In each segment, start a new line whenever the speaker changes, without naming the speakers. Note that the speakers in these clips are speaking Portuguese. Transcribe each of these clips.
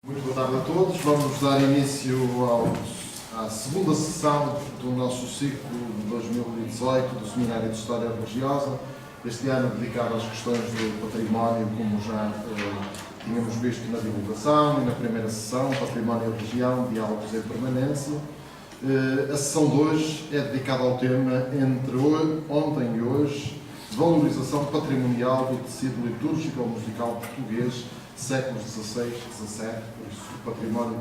Muito boa tarde a todos. Vamos dar início à segunda sessão do nosso ciclo de 2018 do Seminário de História Religiosa, este ano dedicado às questões do património, como já tínhamos visto na divulgação e na primeira sessão, Património e Religião, Diálogos em Permanência. A sessão de hoje é dedicada ao tema entre ontem e hoje, valorização patrimonial do tecido litúrgico ou musical português, séculos XVI, XVII, por isso o património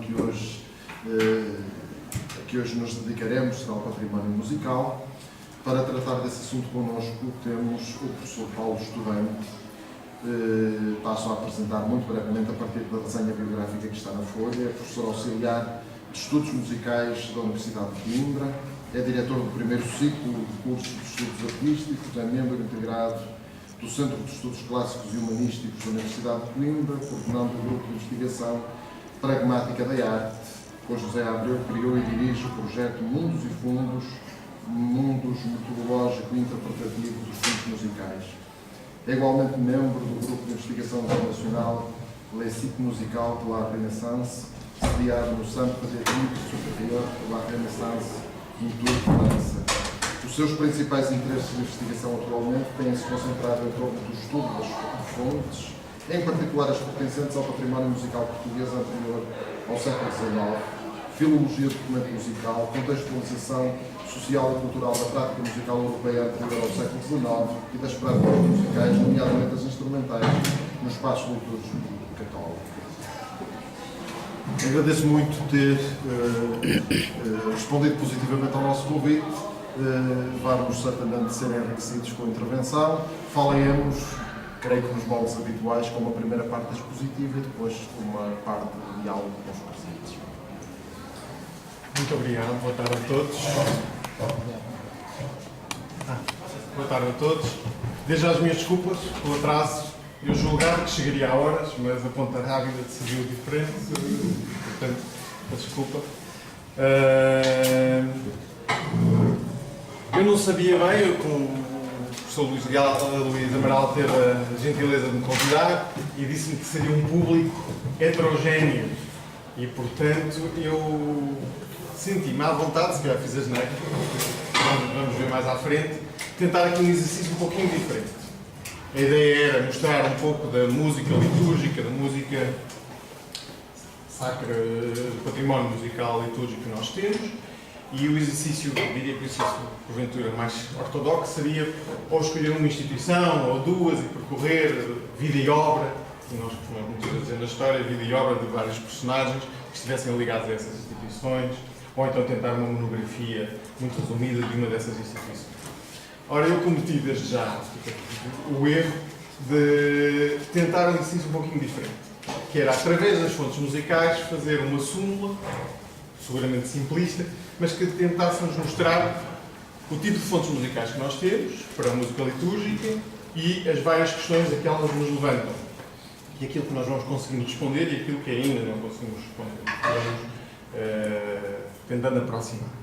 que hoje nos dedicaremos será o património musical. Para tratar desse assunto connosco temos o professor Paulo Estudante. Passo a apresentar muito brevemente a partir da resenha biográfica que está na folha. É professor auxiliar de Estudos Musicais da Universidade de Coimbra, é diretor do primeiro ciclo de curso de Estudos Artísticos, é membro integrado do Centro de Estudos Clássicos e Humanísticos da Universidade de Coimbra, coordenando o grupo de investigação Pragmática da Arte. Com José Abreu criou e dirige o projeto Mundos e Fundos, Mundos Metodológico e Interpretativo dos Fundos Musicais. É igualmente membro do grupo de investigação internacional Lexique Musical de la Renaissance, sediado no Centre d'études supérieures de la Renaissance, em Tours, França. Os seus principais interesses de investigação atualmente têm-se concentrado em torno do estudo das fontes, em particular as pertencentes ao património musical português anterior ao século XIX, filologia do documento musical, contextualização social e cultural da prática musical europeia anterior ao século XIX e das práticas musicais, nomeadamente as instrumentais, no espaço litúrgico católico. Agradeço muito ter respondido positivamente ao nosso convite. Vamos certamente ser enriquecidos com a intervenção. Falaremos, creio que nos moldes habituais, com uma primeira parte expositiva e depois uma parte de diálogo com os presentes.
Muito obrigado, boa tarde a todos. Boa tarde a todos. Desde já as minhas desculpas pelo atraso. Eu julgava que chegaria a horas, mas a ponta rápida decidiu diferente, portanto, desculpa. Eu não sabia bem, como o professor Luís Amaral teve a gentileza de me convidar e disse-me que seria um público heterogéneo e, portanto, eu senti-me à vontade, se calhar fiz as neiras, vamos ver mais à frente, tentar aqui um exercício um pouquinho diferente. A ideia era mostrar um pouco da música litúrgica, da música sacra, do património musical litúrgico que nós temos, e o exercício, diria que o exercício porventura mais ortodoxo seria ou escolher uma instituição ou duas e percorrer vida e obra, e nós costumamos muitas vezes dizer na história, vida e obra de vários personagens que estivessem ligados a essas instituições, ou então tentar uma monografia muito resumida de uma dessas instituições. Ora, eu cometi desde já o erro de tentar um exercício um pouquinho diferente, que era, através das fontes musicais, fazer uma súmula, seguramente simplista, mas que tentasse-nos mostrar o tipo de fontes musicais que nós temos para a música litúrgica e as várias questões a que elas nos levantam. E aquilo que nós vamos conseguindo responder e aquilo que ainda não conseguimos responder. Vamos tentando aproximar.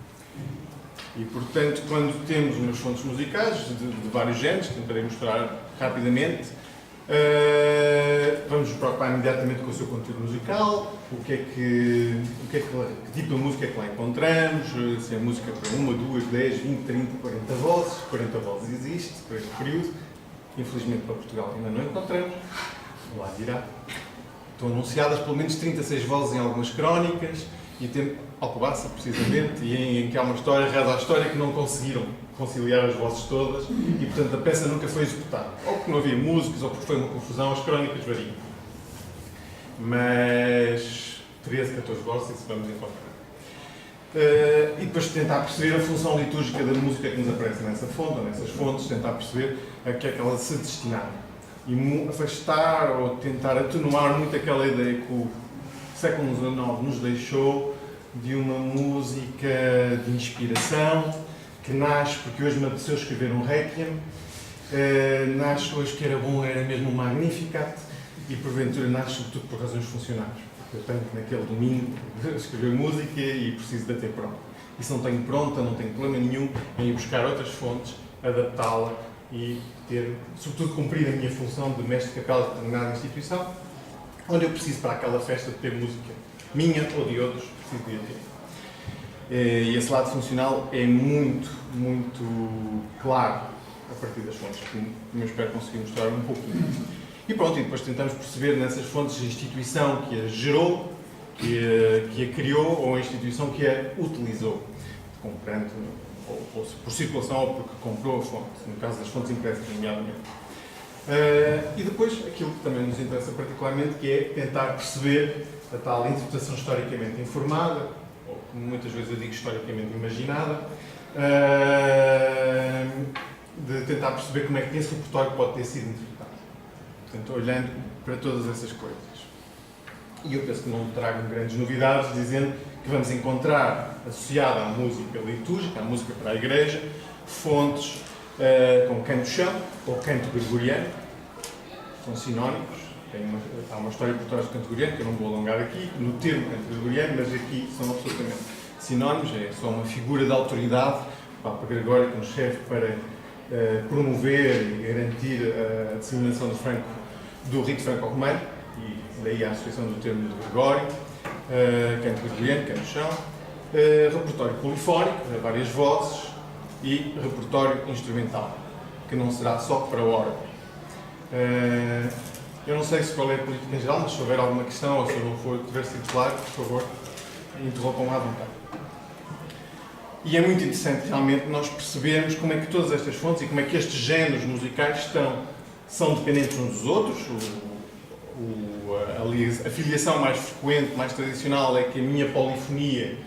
E, portanto, quando temos umas fontes musicais de vários géneros, tentarei mostrar rapidamente, vamos nos preocupar imediatamente com o seu conteúdo musical, que tipo de música é que lá encontramos, se é música para 1, 2, 10, 20, 30, 40 vozes. 40 vozes existe para este período, infelizmente para Portugal ainda não encontramos, lá dirá. Estão anunciadas pelo menos 36 vozes em algumas crónicas, e tem Alcobaça, precisamente, e em que há uma história, reza a história, que não conseguiram conciliar as vozes todas e, portanto, a peça nunca foi executada. Ou porque não havia músicos, ou porque foi uma confusão, as crónicas variam. Mas 13, 14 vozes, isso vamos encontrar. E depois tentar perceber a função litúrgica da música que nos aparece nessa fonte, ou nessas fontes, tentar perceber a que é que ela se destinava. E afastar ou tentar atenuar muito aquela ideia que o século XIX nos deixou de uma música de inspiração que nasce porque hoje me apeteceu escrever um Requiem, nasce hoje que era bom, era mesmo um Magnificat e porventura nasce sobretudo por razões funcionais. Porque eu tenho que naquele domingo escrever música e preciso de a ter pronta. E se não tenho pronta, não tenho problema nenhum em ir buscar outras fontes, adaptá-la e ter, sobretudo, cumprir a minha função de mestre de capela de determinada instituição onde eu preciso para aquela festa de ter música minha ou de outros, preciso de ter. E esse lado funcional é muito, muito claro a partir das fontes, que eu espero conseguir mostrar um pouquinho. E pronto, e depois tentamos perceber nessas fontes a instituição que a gerou, que a criou, ou a instituição que a utilizou, comprando, ou por circulação, ou porque comprou a fonte, no caso das fontes impressas, nomeadamente. E depois, aquilo que também nos interessa particularmente, que é tentar perceber a tal interpretação historicamente informada, ou como muitas vezes eu digo, historicamente imaginada, de tentar perceber como é que esse repertório pode ter sido interpretado. Portanto, olhando para todas essas coisas. E eu penso que não trago grandes novidades, dizendo que vamos encontrar, associada à música litúrgica, à música para a igreja, fontes com canto-chão ou canto gregoriano, são sinónimos. Há uma história por trás do canto gregoriano, que eu não vou alongar aqui, no termo canto gregoriano, mas aqui são absolutamente sinónimos, é só uma figura de autoridade. O Papa Gregório que nos serve para promover e garantir a disseminação do rito franco-romano, e daí a associação do termo de Gregório, canto gregoriano, canto-chão, repertório polifónico, várias vozes, e repertório instrumental, que não será só para órgão. Eu não sei qual é a política em geral, mas se houver alguma questão, ou se eu não for tiver sido claro, por favor, interrompam à vontade. E é muito interessante realmente nós percebermos como é que todas estas fontes e como é que estes géneros musicais são dependentes uns dos outros. A filiação mais frequente, mais tradicional, é que a minha polifonia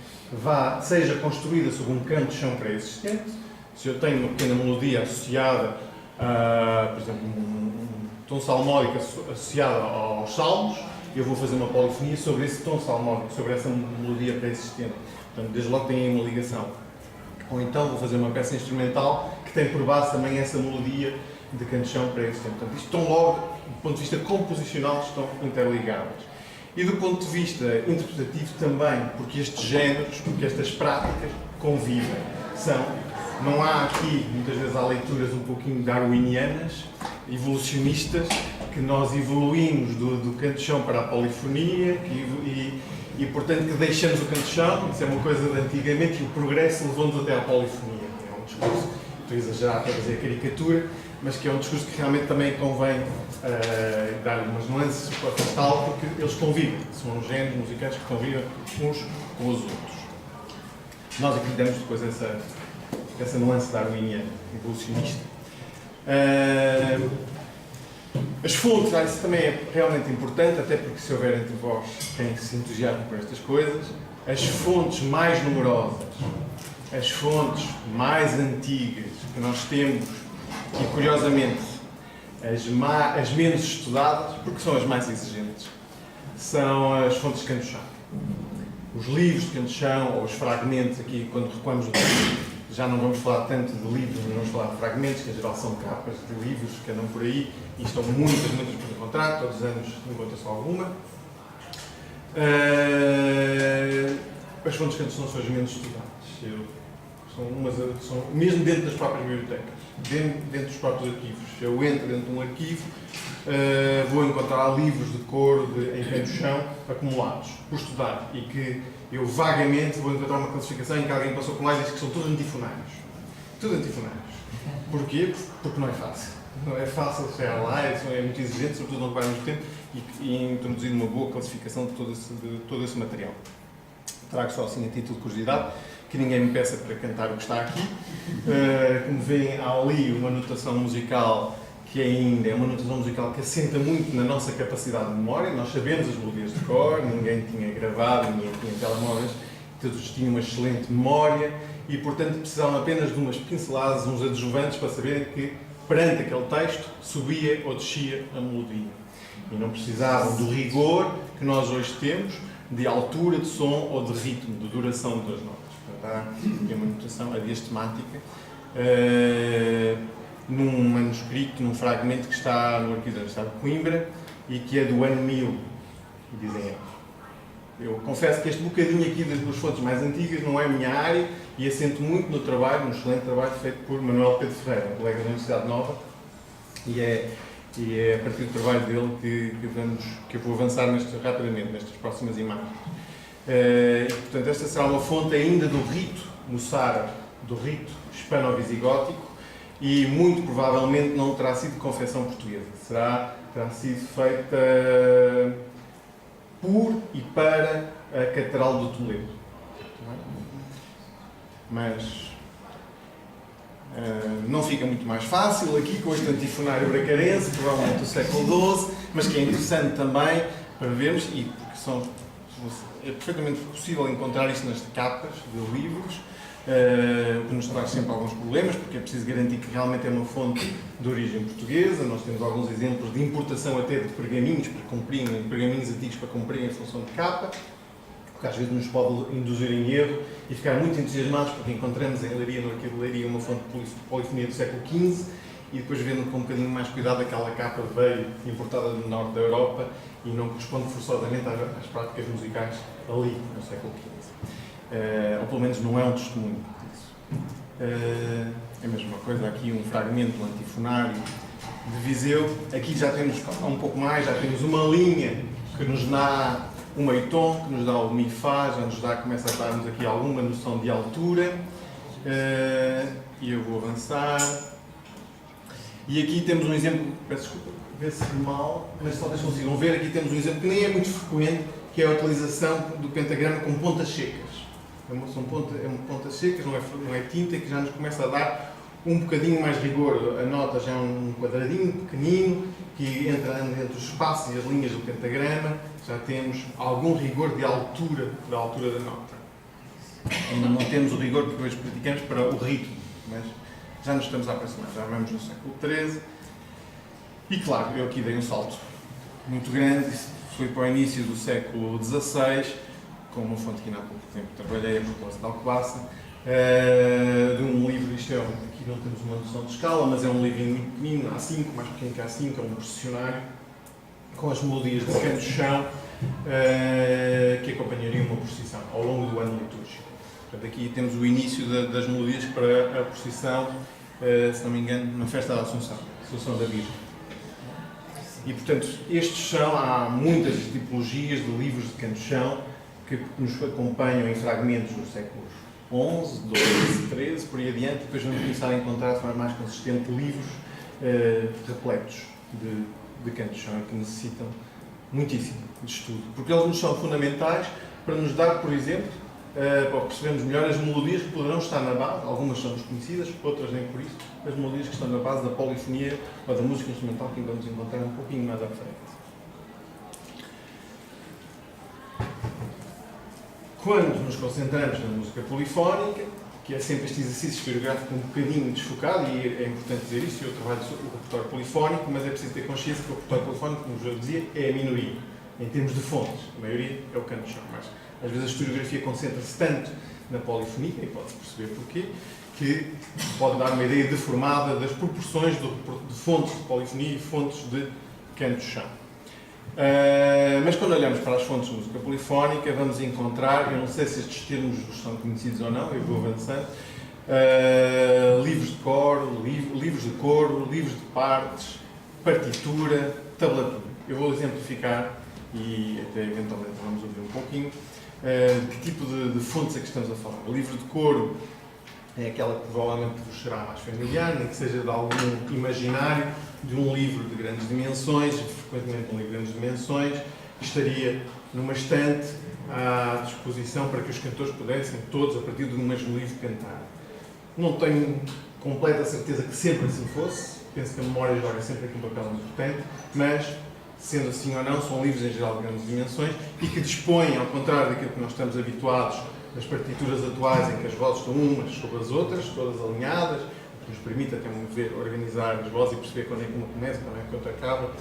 seja construída sobre um canto-chão pré-existente. Se eu tenho uma pequena melodia associada a, por exemplo, um tom salmódico associado aos salmos, eu vou fazer uma polifonia sobre esse tom salmódico, sobre essa melodia pré-existente. Portanto, desde logo tem aí uma ligação. Ou então vou fazer uma peça instrumental que tem por base também essa melodia de canto-chão pré-existente. Portanto, isto estão logo, do ponto de vista composicional, estão interligadas. E do ponto de vista interpretativo também, porque estes géneros, porque estas práticas convivem. Não há aqui, muitas vezes há leituras um pouquinho darwinianas, evolucionistas, que nós evoluímos do canto-chão para a polifonia e, portanto, que deixamos o canto-chão, isso é uma coisa de antigamente, e o progresso levou-nos até à polifonia. É um discurso, estou a exagerar para fazer a caricatura, mas que é um discurso que realmente também convém dar umas nuances para afastá-lo, porque eles convivem, são géneros musicais que convivem uns com os outros. Nós acreditamos depois essa nuance darwiniana, evolucionista. As fontes, isso também é realmente importante, até porque se houver entre vós quem se entusiasma por estas coisas, as fontes mais numerosas, as fontes mais antigas que nós temos, e curiosamente as menos estudadas, porque são as mais exigentes, são as fontes de canto-chão. Os livros de canto-chão, ou os fragmentos, aqui quando recuamos do tempo, já não vamos falar tanto de livros, mas vamos falar de fragmentos, que em geral são capas de livros que andam por aí, e estão muitas por encontrar, todos os anos encontra-se alguma. As fontes de canto-chão são as menos estudadas. São mesmo dentro das próprias bibliotecas, dentro dos próprios arquivos. Eu entro dentro de um arquivo, vou encontrar livros de coro em canto-chão acumulados, por estudar, e que eu vagamente vou encontrar uma classificação em que alguém passou por lá e diz que são todos antifonários. Tudo antifonários. Porquê? Porque não é fácil. Não é fácil chegar lá, é muito exigente, sobretudo não vai muito tempo, e introduzir uma boa classificação de todo esse material. Trago só assim a título de curiosidade, que ninguém me peça para cantar o que está aqui. Como veem, há ali uma notação musical que ainda é uma notação musical que assenta muito na nossa capacidade de memória. Nós sabemos as melodias de cor, ninguém tinha gravado, ninguém tinha telemóveis, todos tinham uma excelente memória e, portanto, precisavam apenas de umas pinceladas, uns adjuvantes para saberem que, perante aquele texto, subia ou descia a melodia. E não precisavam do rigor que nós hoje temos, de altura de som ou de ritmo, de duração das notas. Portanto, há uma notação, a diastemática, num manuscrito, num fragmento que está no Arquivo da Universidade de Coimbra e que é do ano 1000, dizem eles. Eu confesso que este bocadinho aqui das duas fontes mais antigas não é a minha área e assento muito no trabalho, no excelente trabalho feito por Manuel Pedro Ferreira, um colega da Universidade Nova, e é E é a partir do trabalho dele que eu vou avançar rapidamente nestas próximas imagens. E, portanto, esta será uma fonte ainda do rito moçárabe, do rito hispano-visigótico, e muito provavelmente não terá sido de confecção portuguesa. Terá sido feita por e para a Catedral do Toledo. Mas não fica muito mais fácil aqui com este antifonário bracarense, provavelmente do século XII, mas que é interessante também para vermos, e porque é perfeitamente possível encontrar isto nas capas de livros, o que nos traz sempre alguns problemas, porque é preciso garantir que realmente é uma fonte de origem portuguesa. Nós temos alguns exemplos de importação até de pergaminhos pergaminhos antigos para cumprirem a função de capa, que às vezes nos pode induzir em erro e ficar muito entusiasmados porque encontramos em Leiria, no Arquivo de Leiria, uma fonte de polifonia do século XV, e depois vendo com um bocadinho mais cuidado aquela capa veio importada do norte da Europa e não corresponde forçosamente às práticas musicais ali, no século XV. Ou pelo menos não é um testemunho disso. É a mesma coisa aqui, um fragmento do antifonário de Viseu. Aqui já temos um pouco mais, já temos uma linha que nos dá o meio tom, que nos dá o mi-fá, já nos começa a dar-nos aqui alguma noção de altura. E eu vou avançar. E aqui temos um exemplo, peço desculpa, vê-se mal, mas só vocês consigam ver, aqui temos um exemplo que nem é muito frequente, que é a utilização do pentagrama com pontas secas. É uma pontas secas, não é tinta, que já nos começa a dar um bocadinho mais rigor. A nota já é um quadradinho pequenino, que entra entre os espaços e as linhas do pentagrama, já temos algum rigor de altura, da altura da nota. Ainda não temos o rigor que hoje praticamos para o ritmo, mas já nos estamos a aproximar, já vamos no século XIII. E claro, eu aqui dei um salto muito grande, fui para o início do século XVI, com uma fonte que ainda há pouco tempo trabalhei, a propósito de Alcobaça, de um livro, aqui não temos uma noção de escala, mas é um livrinho muito pequenino, A5, mais pequeno que A5, é um processionário, com as melodias de canto-chão, que acompanhariam uma procissão ao longo do ano litúrgico. Portanto, aqui temos o início das melodias para a procissão, se não me engano, na festa da Assunção da Virgem. E, portanto, há muitas tipologias de livros de canto-chão que nos acompanham em fragmentos dos séculos XI, XII, XIII, por aí adiante, depois vamos começar a encontrar de forma mais consistente livros repletos de canto-chão que necessitam muitíssimo de estudo, porque eles nos são fundamentais para nos dar, por exemplo, para percebermos melhor as melodias que poderão estar na base, algumas são desconhecidas, outras nem por isso, as melodias que estão na base da polifonia ou da música instrumental que vamos encontrar um pouquinho mais à frente. Quando nos concentramos na música polifónica, que é sempre este exercício historiográfico um bocadinho desfocado, e é importante dizer isso, eu trabalho sobre o repertório polifónico, mas é preciso ter consciência que o repertório polifónico, como já dizia, é a minoria, em termos de fontes. A maioria é o canto-chão, mas às vezes a historiografia concentra-se tanto na polifonia, e pode-se perceber porquê, que pode dar uma ideia deformada das proporções de fontes de polifonia e fontes de canto-chão. Mas quando olhamos para as fontes de música polifónica, vamos encontrar, eu não sei se estes termos são conhecidos ou não, eu vou avançando, livros de coro, livros de coro, livros de partes, partitura, tablatura. Eu vou exemplificar e até eventualmente vamos ouvir um pouquinho de que tipo de fontes é que estamos a falar. O livro de coro é aquela que provavelmente vos será mais familiar, nem que seja de algum imaginário, de um livro de grandes dimensões, frequentemente um livro de grandes dimensões, que estaria numa estante à disposição para que os cantores pudessem, todos, a partir de um mesmo livro, cantar. Não tenho completa certeza que sempre assim fosse, penso que a memória joga sempre aqui um papel muito importante, mas, sendo assim ou não, são livros em geral de grandes dimensões e que dispõem, ao contrário daquilo que nós estamos habituados nas partituras atuais, em que as vozes estão umas sobre as outras, todas alinhadas, o que nos permite até ver, organizar as vozes e perceber quando é que uma começa, quando é que outra acaba.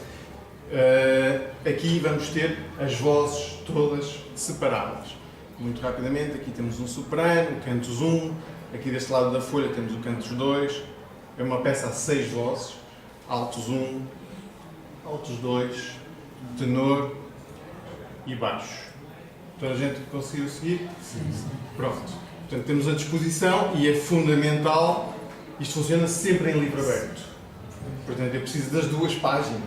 Aqui vamos ter as vozes todas separadas. Muito rapidamente, aqui temos um soprano, o cantus 1, aqui deste lado da folha temos o cantus 2, é uma peça a 6 vozes, altos 1, altos 2, tenor e baixo. Toda a gente conseguiu seguir? Sim. Pronto. Portanto, temos a disposição e é fundamental, isto funciona sempre em livro aberto. portanto eu preciso das duas páginas.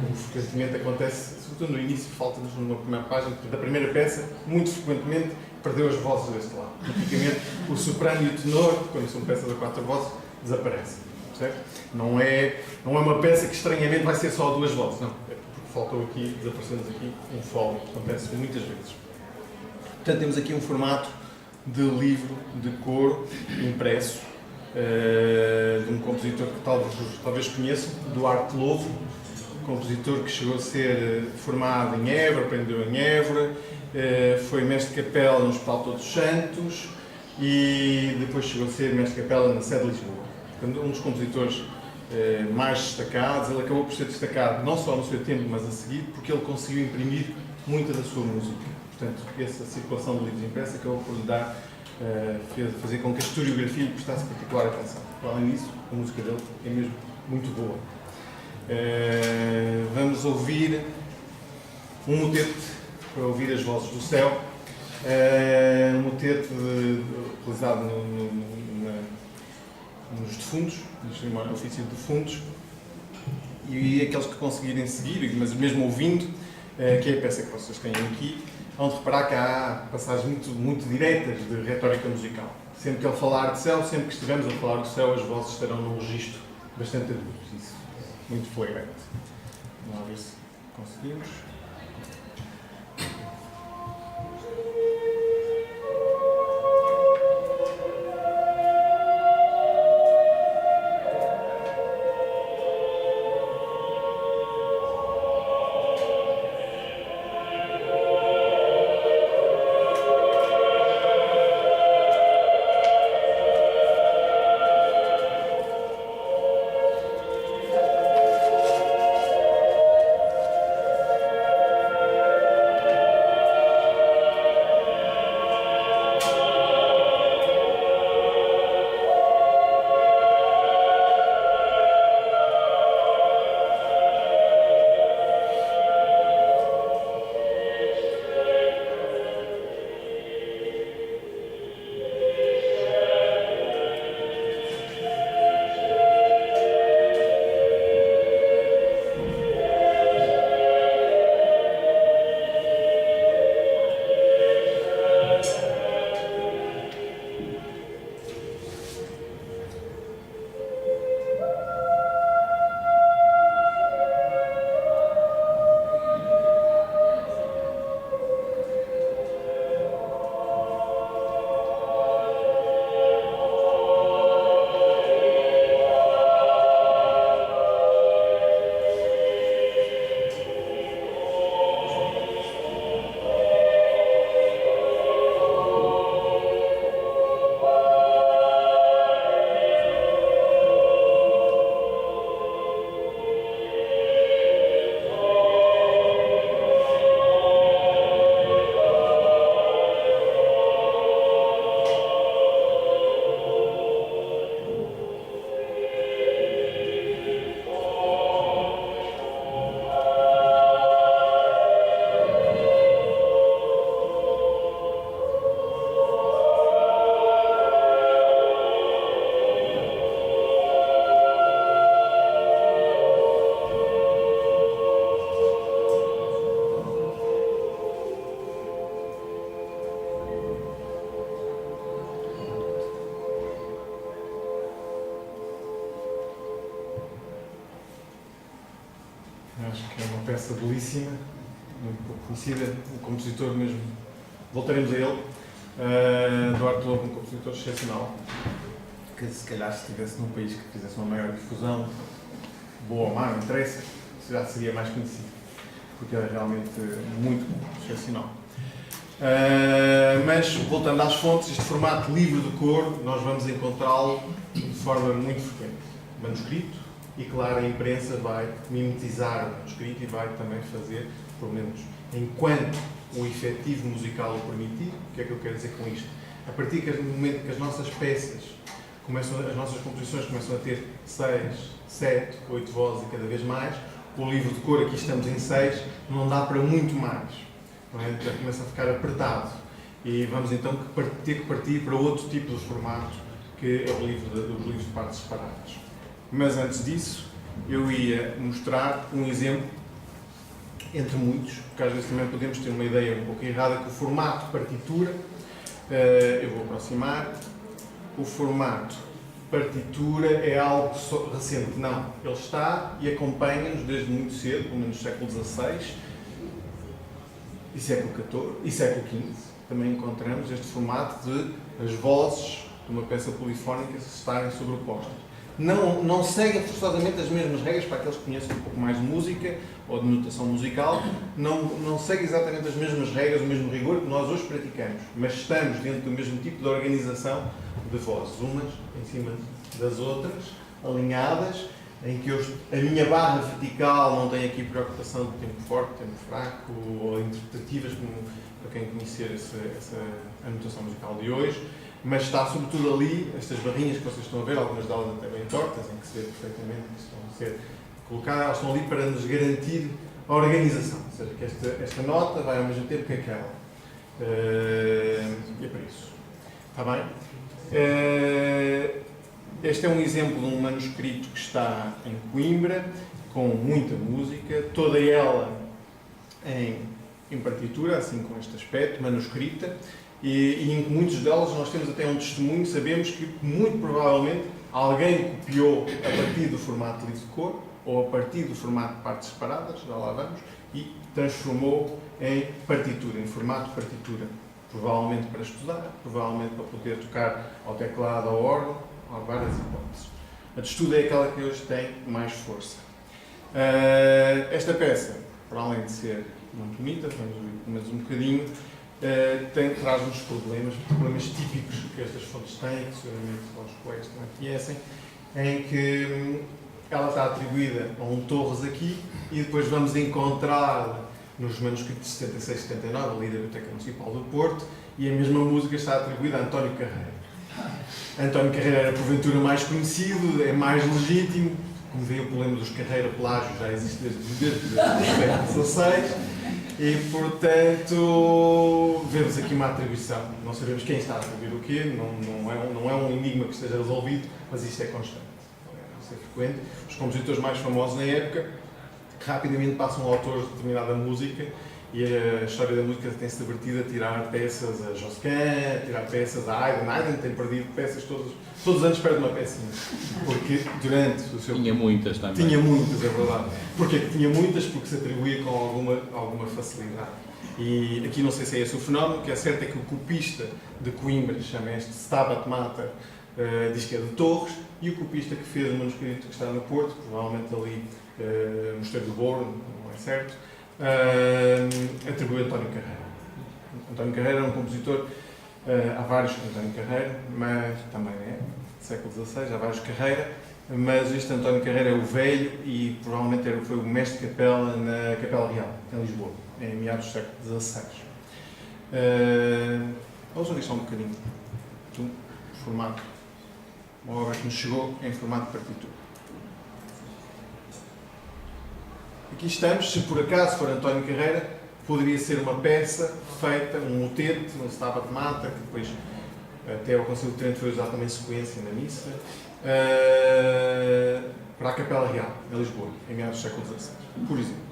Como frequentemente acontece, sobretudo no início, falta-nos numa primeira página, da primeira peça, muito frequentemente perdeu as vozes deste lado. Tipicamente o soprano e o tenor, quando são peças a 4 vozes, desaparecem. Certo? Não é uma peça que estranhamente vai ser só 2 vozes, não. É porque faltou aqui, desapareceu-nos aqui um fole, acontece muitas vezes. Portanto, temos aqui um formato de livro de coro impresso, de um compositor que talvez conheçam, Duarte Lobo, compositor que chegou a ser formado em Évora, aprendeu em Évora, foi mestre de capela no Hospital Todos os Santos e depois chegou a ser mestre de capela na sede de Lisboa. Um dos compositores mais destacados. Ele acabou por ser destacado não só no seu tempo, mas a seguir, porque ele conseguiu imprimir muita da sua música. Portanto, essa circulação de livros impressos acabou por lhe dar, fazer com que a historiografia lhe prestasse particular atenção. Além disso, a música dele é mesmo muito boa. Vamos ouvir um motete para ouvir as vozes do céu. Um motete realizado nos defuntos, no ofício de defuntos, e aqueles que conseguirem seguir, mas mesmo ouvindo, que é a peça que vocês têm aqui, vão reparar que há passagens muito diretas de retórica musical. Sempre que ele falar de céu, sempre que estivermos a falar do céu, as vozes estarão num registro bastante agudo. Isso é muito flagrante. Vamos lá ver se conseguimos. Acho que é uma peça belíssima, muito pouco conhecida, um compositor mesmo, voltaremos a ele, Duarte Lobo, um compositor excepcional, que se calhar se estivesse num país que fizesse uma maior difusão, boa ou má, não interessa, já seria mais conhecido, porque ele é realmente muito bom, excepcional. Mas, voltando às fontes, este formato livre de cor, nós vamos encontrá-lo de forma muito frequente. Manuscrito, e claro, a imprensa vai mimetizar o manuscrito e vai também fazer, pelo menos enquanto o efetivo musical o permitir. O que é que eu quero dizer com isto? A partir do momento que as nossas peças as nossas composições começam a ter 6, 7, 8 vozes e cada vez mais, o livro de cor, aqui estamos em 6, não dá para muito mais. Não é? Já começa a ficar apertado. E vamos então ter que partir para outro tipo de formato, que é o livro dos livros de partes separadas. Mas antes disso, eu ia mostrar um exemplo, entre muitos, porque às vezes também podemos ter uma ideia um pouco errada, que o formato partitura, eu vou aproximar, o formato partitura é algo recente. Não, ele está e acompanha-nos desde muito cedo, pelo menos século XVI e século XIV e século XV. Também encontramos este formato de as vozes de uma peça polifónica estarem sobrepostas. Não segue forçosamente as mesmas regras, para aqueles que conhecem um pouco mais de música ou de notação musical, não segue exatamente as mesmas regras, o mesmo rigor que nós hoje praticamos, mas estamos dentro do mesmo tipo de organização de vozes, umas em cima das outras, alinhadas, em que a minha barra vertical não tem aqui preocupação de tempo forte, tempo fraco, ou interpretativas, como para quem conhecer a notação musical de hoje, mas está sobretudo ali, estas barrinhas que vocês estão a ver, algumas delas até bem tortas, em que se vê perfeitamente que estão a ser colocadas, elas estão ali para nos garantir a organização, ou seja, que esta nota vai ao mesmo tempo que aquela. E é para isso. Está bem? Este é um exemplo de um manuscrito que está em Coimbra, com muita música, toda ela em partitura, assim com este aspecto, manuscrita, e em muitos delas nós temos até um testemunho, sabemos que muito provavelmente alguém copiou a partir do formato livre de cor, ou a partir do formato de partes separadas, já lá vamos, e transformou em partitura, em formato partitura. Provavelmente para estudar, provavelmente para poder tocar ao teclado, ao órgão, há várias hipóteses. A de estudo é aquela que hoje tem mais força. Esta peça, para além de ser muito bonita, vamos ouvir mais um bocadinho, traz-nos problemas típicos que estas fontes têm, que seguramente os colegas também conhecem, em que ela está atribuída a um Torres aqui e depois vamos encontrar nos manuscritos de 76 e 79, ali da Biblioteca Municipal do Porto, e a mesma música está atribuída a António Carreira. António Carreira era porventura mais conhecido, é mais legítimo, como vê o problema dos Carreira-Plágio já existe desde o século XVI, e portanto vemos aqui uma atribuição. Não sabemos quem está a atribuir o quê, não é um enigma que esteja resolvido, mas isto é constante. Isso é frequente. Os compositores mais famosos na época rapidamente passam ao autor de determinada música e a história da música tem-se divertido a tirar peças a Josquin, a tirar peças a Haydn. Haydn tem perdido peças todos os anos, perde uma pecinha. Porque durante o seu...
Tinha muitas também.
Tinha muitas, é verdade. Porquê que tinha muitas? Porque se atribuía com alguma facilidade. E aqui não sei se é esse o fenómeno, o que é certo é que o copista de Coimbra, chama este Stabat Mater, diz que é de Torres, e o copista que fez o manuscrito que está no Porto, provavelmente ali Mosteiro do Borno, não é certo, atribuiu a António Carreira. António Carreira é um compositor, há vários António Carreira, mas também é século XVI, há vários Carreira, mas este António Carreira é o velho e provavelmente foi o mestre de capela na Capela Real, em Lisboa, em meados do século XVI. Vamos ouvir só um bocadinho do formato, uma obra que nos chegou em formato de partitura. Aqui estamos, se por acaso for António Carreira, poderia ser uma peça feita, um motete, um Stabat Mater, que depois até ao Concílio de Trento foi usado também sequência na missa, para a Capela Real, em Lisboa, em meados do século XVI, por exemplo.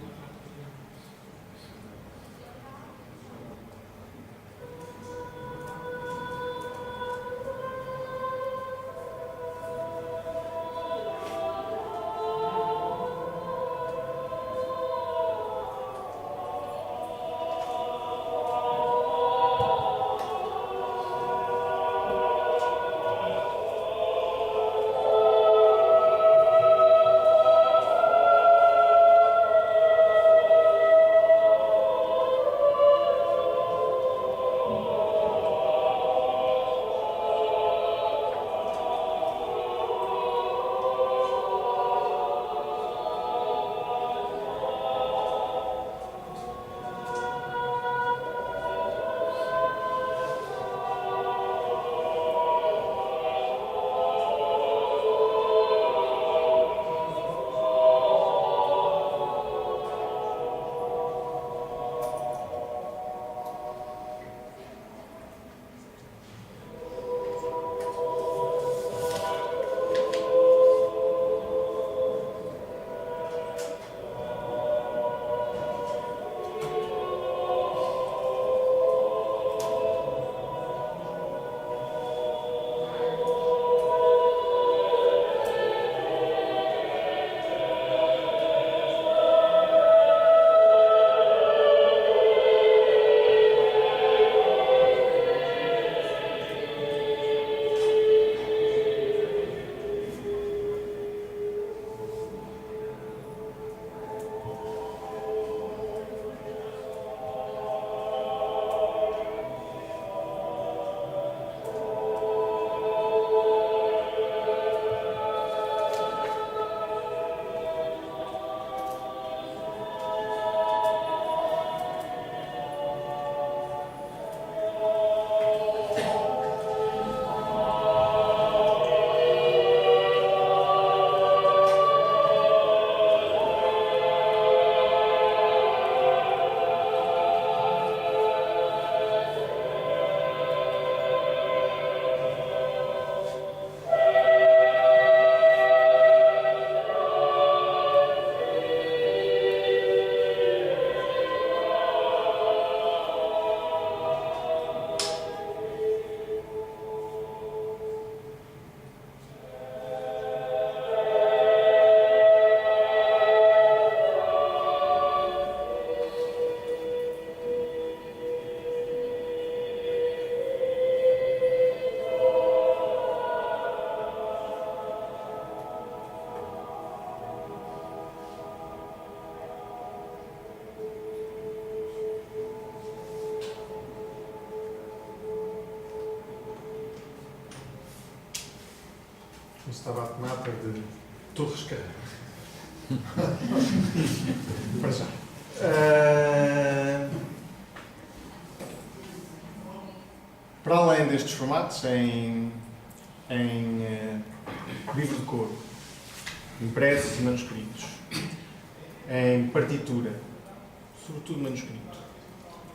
Estava a tomata de Torres Carreira. Para já. Para além destes formatos, em livro de cor, impressos e manuscritos, em partitura, sobretudo manuscrito.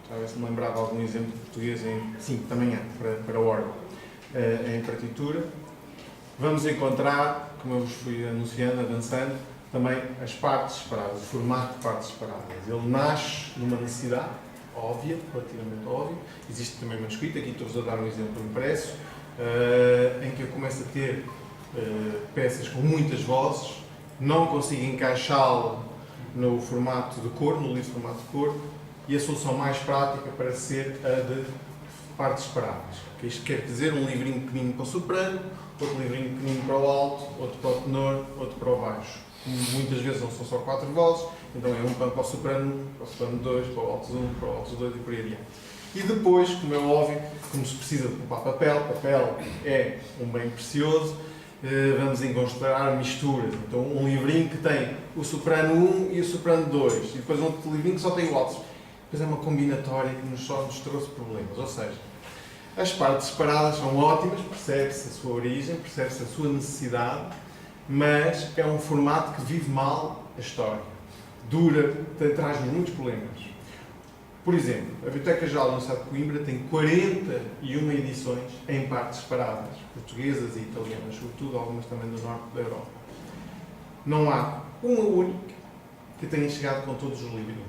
Talvez se me lembrava algum exemplo português sim, também há, para órgão. Em partitura. Vamos encontrar, como eu vos fui anunciando, avançando, também as partes separadas, o formato de partes separadas. Ele nasce numa necessidade óbvia, relativamente óbvia. Existe também manuscrito, aqui estou-vos a dar um exemplo impresso, em que eu começo a ter peças com muitas vozes, não consigo encaixá-lo no formato de cor, no livro de formato de cor, e a solução mais prática parece ser a de partes separadas. Isto quer dizer um livrinho pequenino para o soprano, outro livrinho pequenino para o alto, outro para o tenor, outro para o baixo. Muitas vezes não são só 4 vozes, então é um para o soprano 2, para o alto 1, para o alto 2 e por aí adiante. E depois, como é óbvio, como se precisa de poupar papel é um bem precioso, vamos encontrar misturas. Então um livrinho que tem o soprano 1 e o soprano 2, e depois um outro livrinho que só tem o alto. Depois é uma combinatória que só nos trouxe problemas, ou seja, as partes separadas são ótimas, percebe-se a sua origem, percebe-se a sua necessidade, mas é um formato que vive mal a história. Traz-nos muitos problemas. Por exemplo, a Biblioteca Geral da Universidade de Coimbra tem 41 edições em partes separadas, portuguesas e italianas, sobretudo algumas também do norte da Europa. Não há uma única que tenha chegado com todos os livrinhos.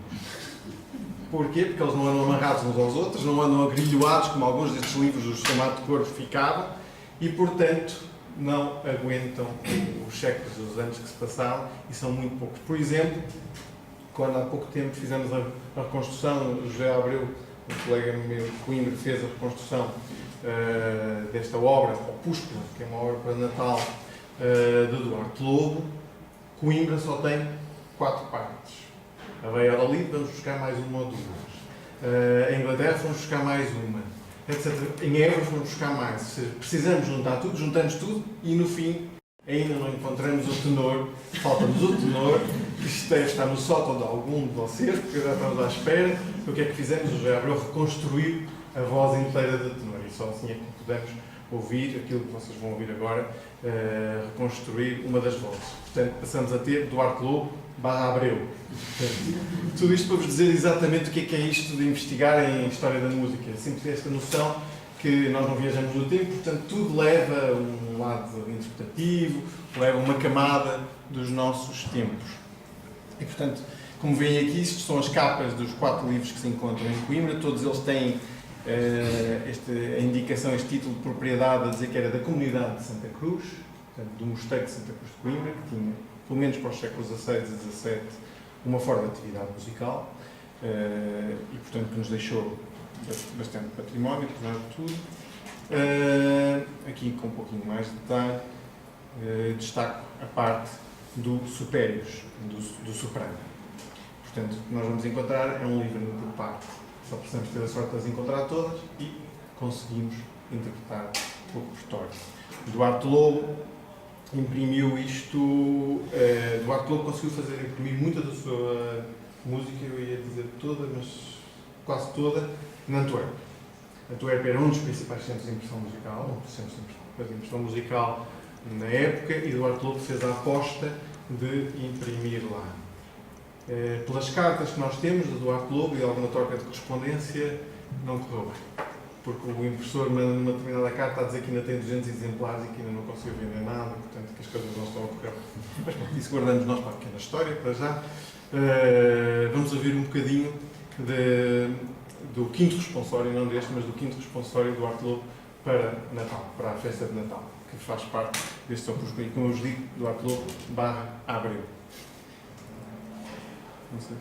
Porquê? Porque eles não andam amarrados uns aos outros, não andam agrilhoados como alguns destes livros do formato de cor ficava e, portanto, não aguentam os séculos, os anos que se passaram e são muito poucos. Por exemplo, quando há pouco tempo fizemos a reconstrução, o José Abreu, um colega meu de Coimbra, fez a reconstrução desta obra, Opúsculo, que é uma obra para Natal, de Duarte Lobo. Coimbra só tem 4 partes. A Valladolid vamos buscar mais uma ou duas. Em Inglaterra vamos buscar mais uma. Etc. Em Évora vamos buscar mais. Ou seja, precisamos juntar tudo, juntamos tudo e no fim ainda não encontramos o tenor. Falta-nos o tenor, que deve estar no sótão de algum de vocês, porque já estamos à espera. O que é que fizemos? O José Abreu reconstruiu a voz inteira do tenor. E só assim é que podemos ouvir aquilo que vocês vão ouvir agora, reconstruir uma das vozes. Portanto, passamos a ter Duarte Lobo / Abreu. Portanto, tudo isto para vos dizer exatamente o que é isto de investigar em história da música. É sempre esta noção que nós não viajamos no tempo, portanto, tudo leva um lado interpretativo, leva uma camada dos nossos tempos. E, portanto, como veem aqui, isto são as capas dos 4 livros que se encontram em Coimbra. Todos eles têm a indicação, este título de propriedade a dizer que era da comunidade de Santa Cruz, portanto, do Mosteiro de Santa Cruz de Coimbra, que tinha, pelo menos para os séculos XVI e XVII, uma forma de atividade musical e, portanto, que nos deixou bastante património, apesar de tudo. Aqui, com um pouquinho mais de detalhe, destaco a parte do supérios, do soprano. Portanto, o que nós vamos encontrar é um livro por parte. Só precisamos ter a sorte de as encontrar todas e conseguimos interpretar o repertório. Duarte Lobo imprimiu isto. Duarte Lobo conseguiu imprimir muita da sua música, eu ia dizer toda, mas quase toda, na Antuérpia. Antuérpia era um dos principais centros de impressão musical, um dos centros de impressão musical na época, e Duarte Lobo fez a aposta de imprimir lá. Pelas cartas que nós temos de Duarte Lobo e alguma troca de correspondência, não correu bem. Porque o impressor, numa determinada carta, a dizer que ainda tem 200 exemplares e que ainda não conseguiu vender nada, portanto, que as coisas não estão a correr bem. Mas, pronto, isso guardamos nós para a pequena história, para já. Vamos ouvir um bocadinho do 5º responsório, não deste, mas do 5º responsório do Duarte Lobo para Natal, para a festa de Natal, que faz parte deste opúsculo. E, como eu vos digo, Duarte Lobo / Abreu. Não sei.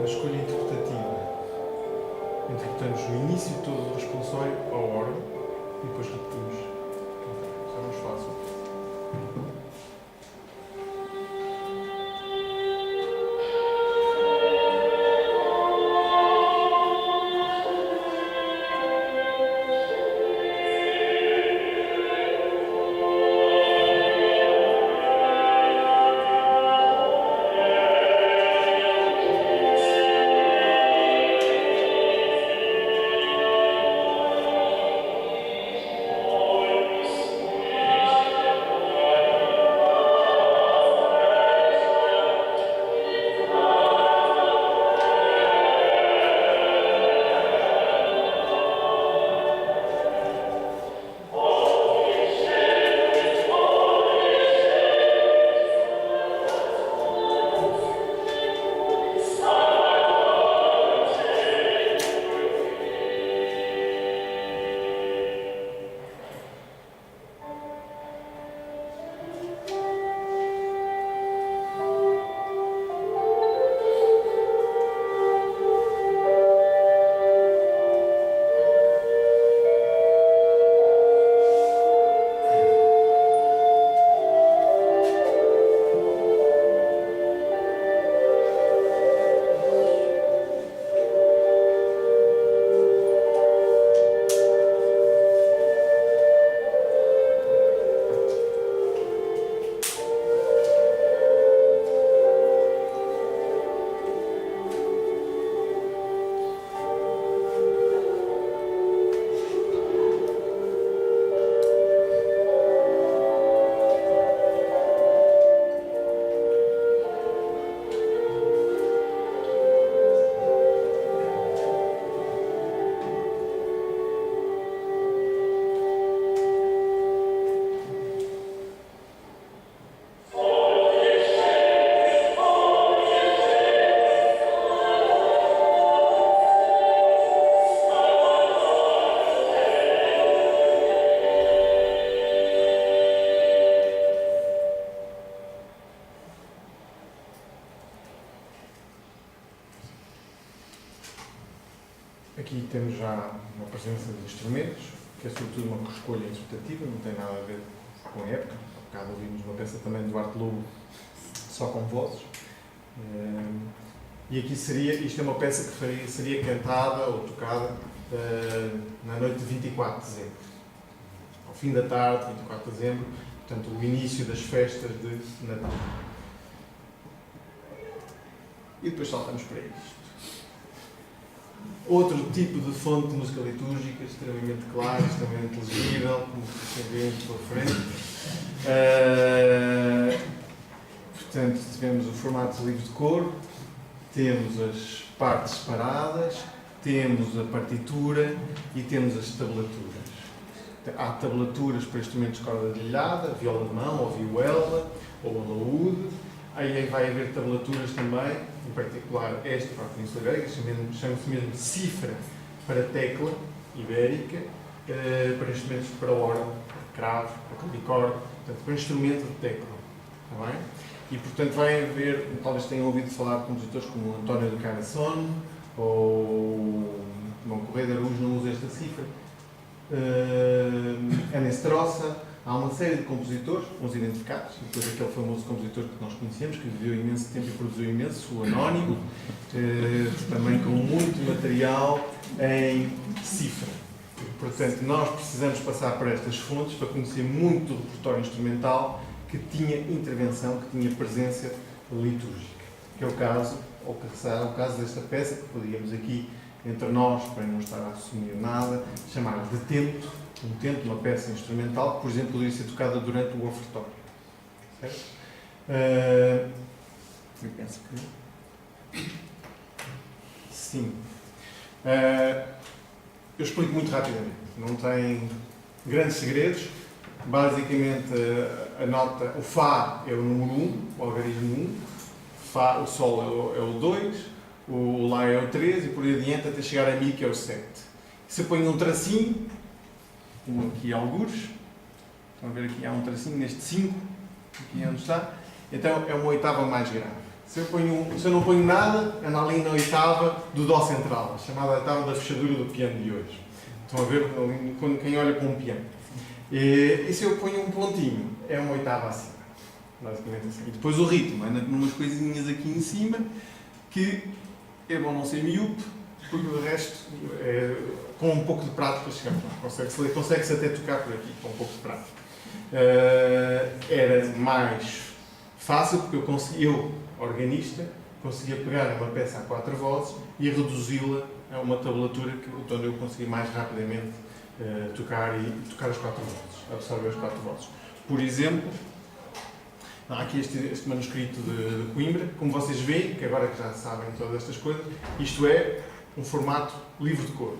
na escolha interpretativa, interpretamos o início todo do responsório ao órgão e depois repetimos. Isso é mais fácil. Aqui temos já uma presença de instrumentos, que é sobretudo uma escolha interpretativa, não tem nada a ver com a época. Há bocado ouvimos uma peça também do Duarte Lobo, só com vozes. E aqui isto é uma peça que seria cantada ou tocada na noite de 24 de dezembro. Ao fim da tarde, 24 de dezembro, portanto o início das festas de Natal. E depois saltamos para isto. Outro tipo de fonte de música litúrgica, extremamente clara, extremamente legível, como vocês veem pela frente. Portanto, tivemos o formato de livro de coro, temos as partes separadas, temos a partitura e temos as tablaturas. Há tablaturas para instrumentos de corda dedilhada, viola de mão, ou vihuela, ou alaúde. Aí vai haver tablaturas também, em particular esta para a Península Ibérica, chama-se mesmo cifra para tecla ibérica, para instrumentos para órgão, para cravo, para clavicorde, portanto, para instrumento de tecla. Está bem? E, portanto, vai haver, talvez tenham ouvido falar de compositores como António de Carasson ou João Correia de Araújo, não usa esta cifra. Ana Estroça. Há uma série de compositores, uns identificados, depois aquele famoso compositor que nós conhecemos, que viveu imenso tempo e produziu imenso, o Anónimo, também com muito material em cifra. Portanto, nós precisamos passar por estas fontes para conhecer muito do repertório instrumental que tinha intervenção, que tinha presença litúrgica. Que é o caso, ou que será o caso desta peça, que poderíamos aqui, entre nós, para não estar a assumir nada, chamar de tento, um tento, uma peça instrumental, que, por exemplo, poderia ser tocada durante o ofertório. Certo? Eu penso que... Sim. Eu explico muito rapidamente. Não tem grandes segredos. Basicamente, a nota, o Fá é o número 1, o algarismo 1. Fá, o Sol é o 2. O Lá é o 3 e por aí adiante até chegar a Mi, que é o 7. Se eu ponho um tracinho, como aqui algures, estão a ver aqui há um tracinho neste 5, aqui é onde está, então é uma oitava mais grave. Se eu não ponho nada, anda ali na oitava do Dó central, a chamada oitava da fechadura do piano de hoje. Estão a ver quando quem olha para um piano. E se eu ponho um pontinho, é uma oitava acima. Basicamente assim. E depois o ritmo, anda com umas coisinhas aqui em cima, que é bom não ser miúpe, porque o resto, com um pouco de prática, chegamos lá. Consegue-se até tocar por aqui, com um pouco de prática. Era mais fácil, porque eu, organista, conseguia pegar uma peça a 4 vozes e reduzi-la a uma tablatura onde eu conseguia mais rapidamente tocar as 4 vozes, absorver as 4 vozes. Por exemplo, há aqui este manuscrito de Coimbra, como vocês veem, que agora que já sabem todas estas coisas, isto é um formato livre de cor,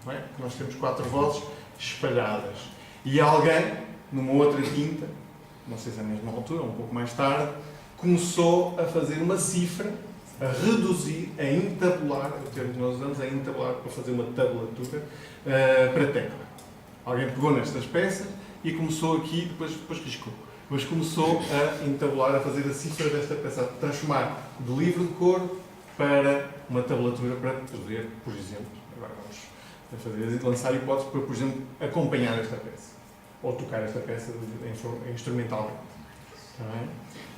não é? Nós temos 4 vozes espalhadas. E alguém, numa outra tinta, não sei se é a mesma altura, um pouco mais tarde, começou a fazer uma cifra, a reduzir, a entabular, o termo que nós usamos, a entabular para fazer uma tablatura para tecla. Alguém pegou nestas peças e começou aqui, depois riscou, mas começou a entabular, a fazer a cifra desta peça, a transformar de livro de cor para uma tablatura para poder, por exemplo, agora vamos lançar hipóteses para, por exemplo, acompanhar esta peça, ou tocar esta peça instrumentalmente. Está bem?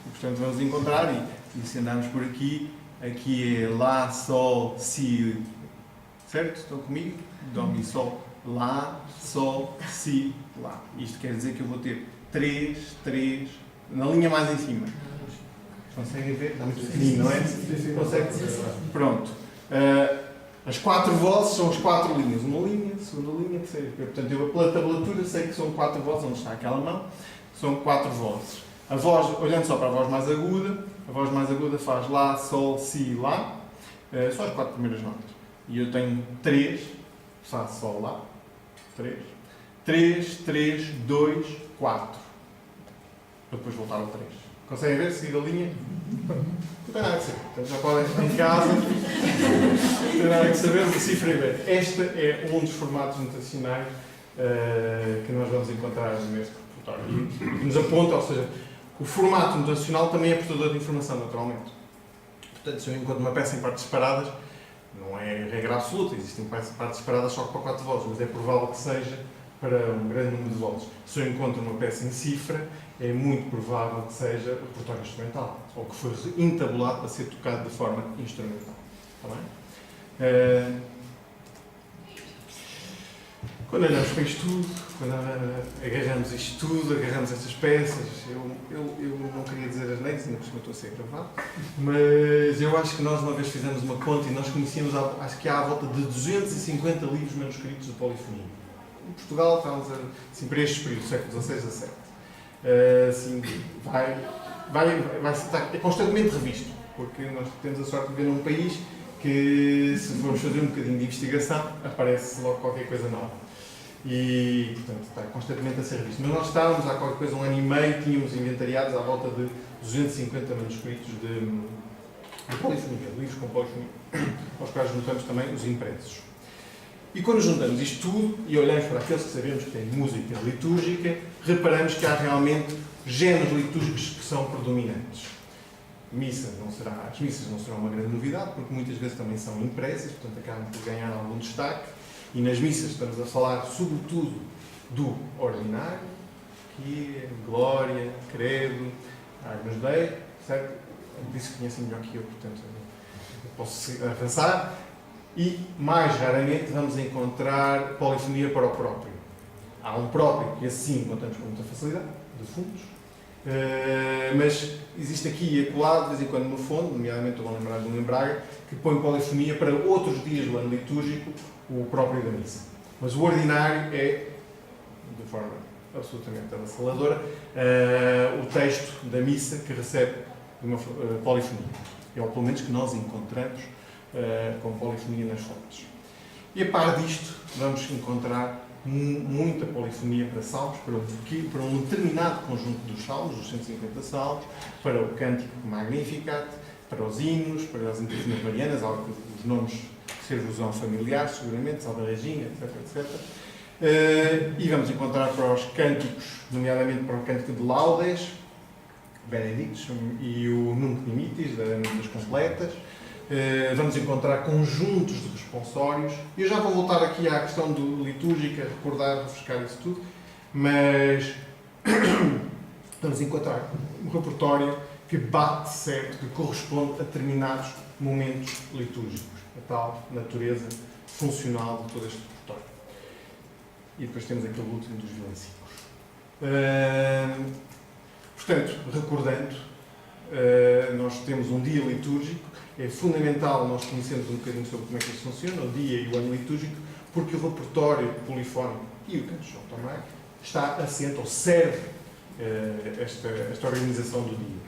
E, portanto, vamos encontrar, e se andarmos por aqui, aqui é Lá, Sol, Si, certo? Estão comigo? Dó, Mi, Sol, Lá, Sol, Si, Lá. Isto quer dizer que eu vou ter 3, na linha mais em cima. Conseguem ver? Está muito pequenino, não é? Consegue? Pronto. As 4 vozes são as 4 linhas. Uma linha, segunda linha, terceira. Portanto, eu pela tablatura sei que são 4 vozes, onde está aquela mão, são 4 vozes. A voz, olhando só para a voz mais aguda faz Lá, Sol, Si, Lá. São as 4 primeiras notas. E eu tenho 3, faço Sol, Lá. 3, 2, 4. Para depois voltar ao 3. Conseguem ver? Seguir a linha? Não tem nada que saber. Portanto, já podem em casa. Não tem nada que saber, decifra e ver. Este é um dos formatos notacionais que nós vamos encontrar neste repertório. E que nos aponta, ou seja, o formato notacional também é portador de informação, naturalmente. Portanto, se eu encontro uma peça em partes separadas, não é regra absoluta, existem partes separadas só para 4 vozes, mas é provável que seja para um grande número de vozes. Se eu encontro uma peça em cifra, é muito provável que seja o repertório instrumental, ou que foi entabulado para ser tocado de forma instrumental. Está bem? Quando olhamos para isto tudo, quando agarramos isto tudo, agarramos estas peças, eu não queria dizer as neiras, ainda por cima estou a ser gravado, mas eu acho que nós uma vez fizemos uma conta e nós conhecíamos, acho que há à volta de 250 livros manuscritos de polifonia. Em Portugal, estamos assim, para estes períodos, século XVI a XVII. Assim, é constantemente revisto, porque nós temos a sorte de viver num país que, se formos fazer um bocadinho de investigação, aparece logo qualquer coisa nova. E, portanto, está constantemente a ser revisto. Mas nós estávamos, há qualquer coisa, 1 ano e meio, tínhamos inventariados à volta de 250 manuscritos de polifonia, livros com polifonia, aos quais juntamos também os impressos. E quando juntamos isto tudo e olhamos para aqueles que sabemos que têm música litúrgica, reparamos que há realmente géneros litúrgicos que são predominantes. As missas não serão uma grande novidade, porque muitas vezes também são impressas, portanto acabam por ganhar algum destaque. E nas missas estamos a falar sobretudo do ordinário, que é Glória, Credo, Agnus Dei, certo? Disse que conhecem melhor que eu, portanto eu posso avançar. E, mais raramente, vamos encontrar polifonia para o próprio. Há um próprio que assim encontramos com muita facilidade, de fundos, mas existe aqui e acolá, de vez em quando no fundo, nomeadamente estou a lembrar de um em Braga, que põe polifonia para outros dias do ano litúrgico, o próprio da missa. Mas o ordinário é, de forma absolutamente avassaladora, o texto da missa que recebe uma polifonia. É o pelo menos que nós encontramos com polifonia nas fontes. E a par disto, vamos encontrar muita polifonia para salmos, para um determinado conjunto dos salmos, os 150 salmos, para o cântico Magnificat, para os hinos, para as antífonas marianas, os nomes que servos são familiares, seguramente, Salve Regina, etc. E vamos encontrar para os cânticos, nomeadamente para o cântico de Laudes, Benedictus e o Nunc Dimittis, das completas. Vamos encontrar conjuntos de responsórios. Eu já vou voltar aqui à questão litúrgica, recordar, refrescar isso tudo, mas vamos encontrar um repertório que bate certo, que corresponde a determinados momentos litúrgicos, a tal natureza funcional de todo este repertório. E depois temos aquele último dos vilancicos. Portanto, recordando, nós temos um dia litúrgico. É fundamental nós conhecermos um bocadinho sobre como é que isto funciona, o dia e o ano litúrgico, porque o repertório polifónico e o canto de João também está assente ou serve esta organização do dia.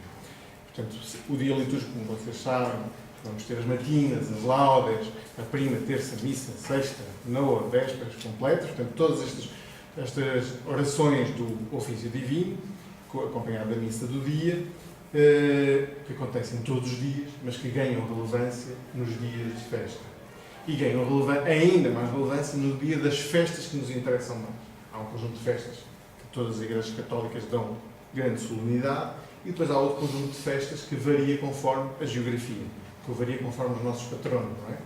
Portanto, o dia litúrgico, como vocês sabem, vamos ter as matinas, as laudes, a prima, terça, missa, sexta, noa, vésperas completas, portanto, todas estas orações do ofício divino, acompanhado da missa do dia, que acontecem todos os dias, mas que ganham relevância nos dias de festa. E ganham ainda mais relevância no dia das festas que nos interessam mais. Há um conjunto de festas que todas as igrejas católicas dão grande solenidade, e depois há outro conjunto de festas que varia conforme a geografia, que varia conforme os nossos patronos, não é?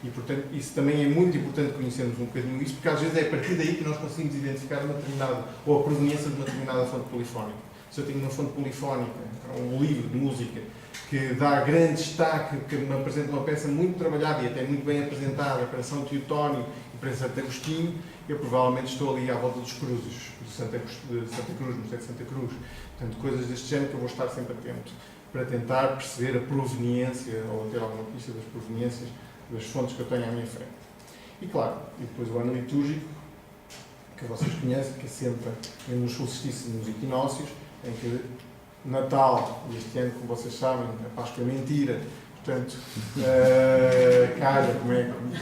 E, portanto, isso também é muito importante conhecermos um bocadinho isso, porque às vezes é a partir daí que nós conseguimos identificar uma determinada, ou a proveniência de uma determinada fonte polifónica. Se eu tenho uma fonte polifónica, um livro de música, que dá grande destaque, que me apresenta uma peça muito trabalhada e até muito bem apresentada para São Teotónio e para Santo Agostinho, eu provavelmente estou ali à volta dos cruzes, de Santa Cruz, no de Santa Cruz. Portanto, coisas deste género que eu vou estar sempre atento, para tentar perceber a proveniência, ou ter alguma pista das proveniências das fontes que eu tenho à minha frente. E claro, e depois o ano litúrgico, que vocês conhecem, que é sempre nos solstícios e nos equinócios, em que Natal, e este ano, como vocês sabem, a Páscoa é mentira, portanto, calha,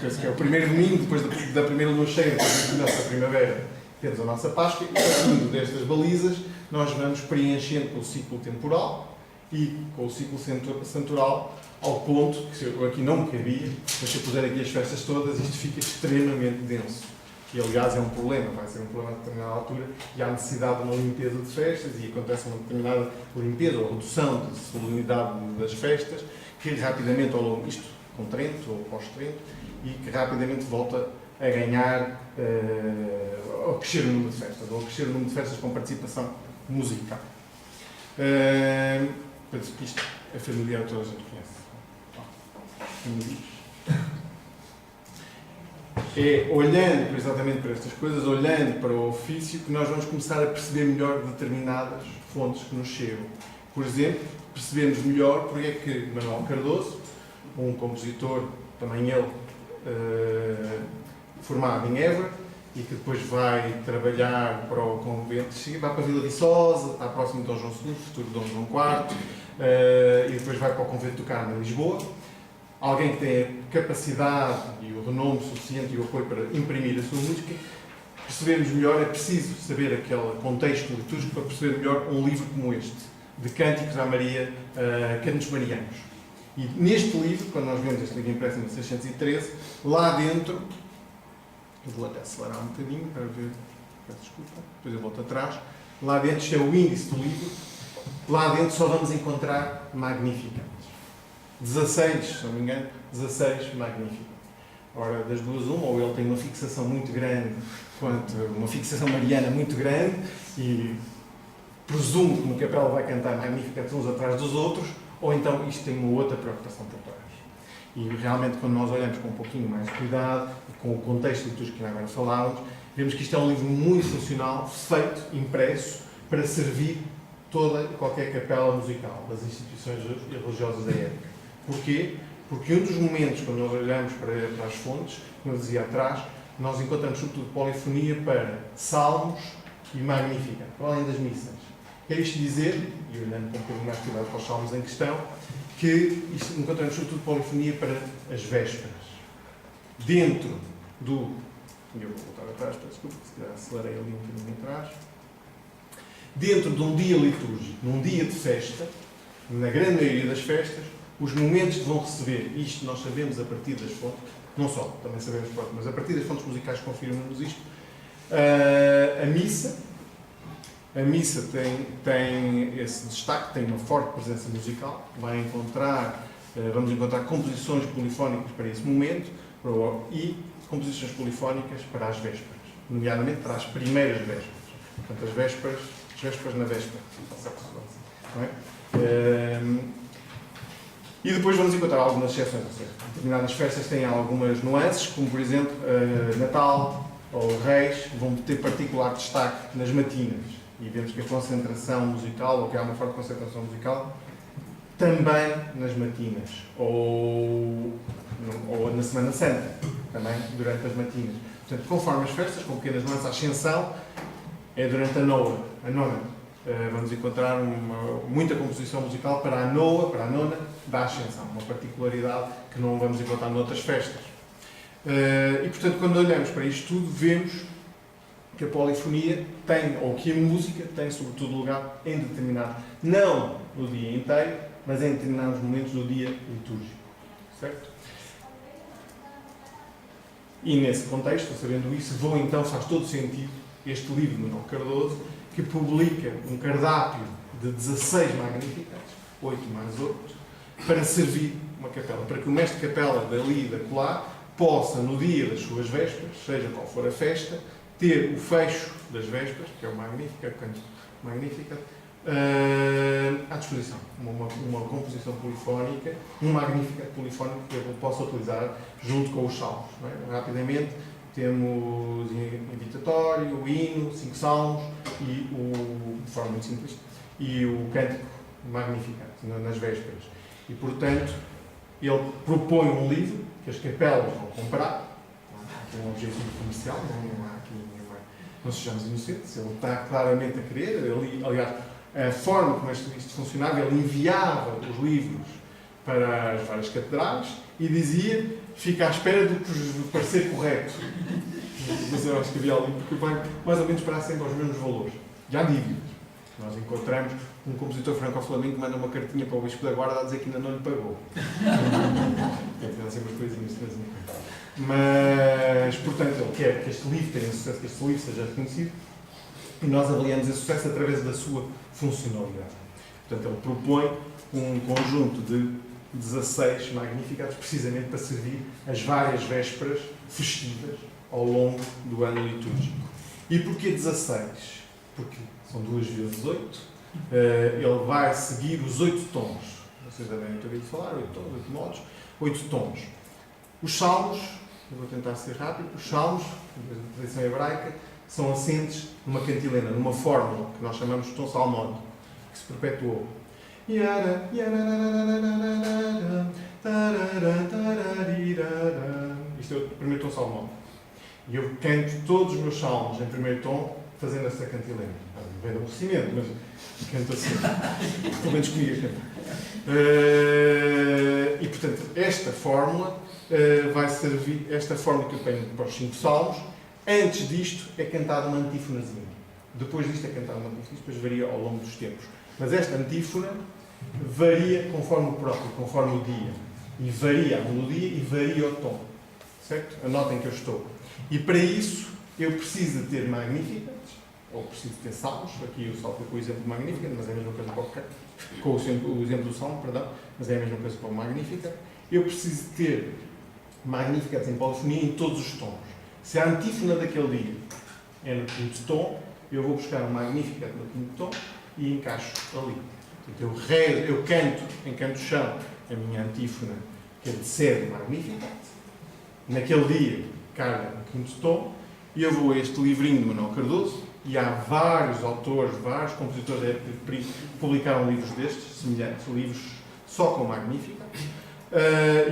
penso que é o primeiro domingo, depois da primeira lua cheia, depois da nossa primavera, temos a nossa Páscoa, e partindo destas balizas, nós vamos preenchendo com o ciclo temporal e com o ciclo santoral, ao ponto que eu aqui não me cabia, mas se eu puser aqui as festas todas, isto fica extremamente denso. E, aliás, é um problema, vai ser um problema a determinada altura, e há necessidade de uma limpeza de festas, e acontece uma determinada limpeza ou redução de solenidade das festas, que rapidamente, ao longo disto, com Trento ou pós-Trento, e que rapidamente volta a ganhar, ou a crescer o número de festas, ou a crescer o número de festas com participação musical. Penso que isto é familiar, toda a gente conhece. É olhando exatamente para estas coisas, olhando para o ofício, que nós vamos começar a perceber melhor determinadas fontes que nos chegam. Por exemplo, percebemos melhor porque é que Manuel Cardoso, um compositor, também ele, formado em Évora, e que depois vai trabalhar para o convento, vai para a Vila Viçosa, está próximo de Dom João II, futuro Dom João IV, e depois vai para o convento do Carmo em Lisboa. Alguém que tem a capacidade e o renome suficiente e o apoio para imprimir a sua música. Percebermos melhor, é preciso saber aquele contexto litúrgico para perceber melhor um livro como este, de Cânticos à Maria, Cantos Marianos. E neste livro, quando nós vemos este livro impresso em 1613, lá dentro, eu vou até acelerar um bocadinho para ver, peço desculpa, depois eu volto atrás, lá dentro, isto é o índice do livro, lá dentro só vamos encontrar Magnificat. 16, se não me engano, 16 Magnificat. Ora, das duas uma, ou ele tem uma fixação muito grande, quanto uma fixação mariana muito grande, e presumo que no capela vai cantar Magnificat uns atrás dos outros, ou então isto tem uma outra preocupação por trás. E realmente, quando nós olhamos com um pouquinho mais de cuidado, e com o contexto de tudo que agora falávamos, vemos que isto é um livro muito funcional, feito, impresso, para servir toda e qualquer capela musical das instituições religiosas da época. Porquê? Porque um dos momentos, quando nós olhamos para as fontes, como eu dizia atrás, nós encontramos sobretudo polifonia para salmos e Magnificat, para além das missas. Quer isto dizer, e olhando com um bocadinho mais cuidado para os salmos em questão, que encontramos sobretudo polifonia para as vésperas. Dentro do... Eu vou voltar atrás, desculpa, se calhar acelerei ali um bocadinho atrás. Dentro de um dia litúrgico, num dia de festa, na grande maioria das festas, os momentos que vão receber, isto nós sabemos a partir das fontes, não só, também sabemos, mas a partir das fontes musicais confirmam-nos isto, a missa A missa tem esse destaque, tem uma forte presença musical, vamos encontrar composições polifónicas para esse momento e composições polifónicas para as vésperas, nomeadamente para as primeiras vésperas. Portanto, as vésperas na véspera. Não é? E depois vamos encontrar algumas exceções. Ou seja, determinadas festas têm algumas nuances, como por exemplo Natal ou Reis, vão ter particular destaque nas matinas. E vemos que a concentração musical, ou que há uma forte concentração musical, também nas matinas. Ou na Semana Santa, também durante as matinas. Portanto, conforme as festas, com pequenas nuances, a Ascensão é durante a nona. Vamos encontrar muita composição musical para a nona da Ascensão, uma particularidade que não vamos encontrar noutras festas. E, portanto, quando olhamos para isto tudo, vemos que a polifonia tem, ou que a música tem, sobretudo, lugar em determinado, não no dia inteiro, mas em determinados momentos do dia litúrgico. Certo? E nesse contexto, sabendo isso, faz todo sentido este livro de Manuel Cardoso, que publica um cardápio de 16 Magnificats, 8 mais 8, para servir uma capela, para que o mestre de capela dali e da colar possa, no dia das suas vésperas, seja qual for a festa, ter o fecho das vésperas, que é o Magnificat, canto Magnificat, à disposição. Uma composição polifónica, um Magnificat polifónico que eu possa utilizar junto com os salmos. Não é? Rapidamente, temos invitatório, o hino, 5 salmos, e de forma muito simples, e o cântico Magnificat, nas vésperas. E, portanto, ele propõe um livro que as capelas vão comprar, que é um objetivo comercial, não há aqui nenhuma, não sejamos inocentes, ele está claramente a querer, aliás, a forma como isto funcionava, ele enviava os livros para as várias catedrais e dizia, fica à espera de vos parecer correto. Mas eu acho que havia ali, porque vai mais ou menos parar sempre aos mesmos valores. E há dívidas. Nós encontramos um compositor franco-flamengo que manda uma cartinha para o Bispo da Guarda a dizer que ainda não lhe pagou. Tem sempre coisinhas de vez em quando. Mas, portanto, ele quer que este livro tenha sucesso, que este livro seja reconhecido, e nós avaliamos esse sucesso através da sua funcionalidade. Portanto, ele propõe um conjunto de 16 Magnificats, precisamente para servir as várias vésperas festivas ao longo do ano litúrgico. E porquê 16? Porque são 2 vezes 8. Ele vai seguir os 8 tons. Vocês devem ter ouvido falar, 8 tons, 8 modos, 8 tons. Os salmos, eu vou tentar ser rápido, os salmos, da tradição hebraica, são assentes numa cantilena, numa fórmula que nós chamamos de tom salmónico, que se perpetuou. Isto é o primeiro tom salmónico. E eu canto todos os meus salmos em primeiro tom, fazendo essa cantilena. Vem de aborrecimento, mas canto assim. Pelo menos comigo a cantar. E, portanto, esta fórmula vai servir, esta fórmula que eu tenho para os 5 salmos. Antes disto é cantada uma antífonazinha. Depois disto é cantada uma antífona, depois varia ao longo dos tempos. Mas esta antífona varia conforme o próprio, conforme o dia. E varia a melodia e varia o tom. Certo? Anotem que eu estou. E para isso eu preciso de ter Magnificats, ou preciso de ter salmos. Aqui eu salto com o exemplo do Magnificat, mas é a mesma coisa para o exemplo do salmo, perdão, mas é a mesma coisa para o Magnificat. Eu preciso de ter Magnificats em polifonia em todos os tons. Se a antífona daquele dia é no 5º tom, eu vou buscar um Magnificat no 5º tom e encaixo ali. Portanto, eu canto em canto-chão a minha antífona, que é de sede Magnificat. Naquele dia, calha no 5º tom, e eu vou a este livrinho de Manuel Cardoso, e há vários autores, vários compositores da época que publicaram livros destes, semelhantes, livros só com Magnificat.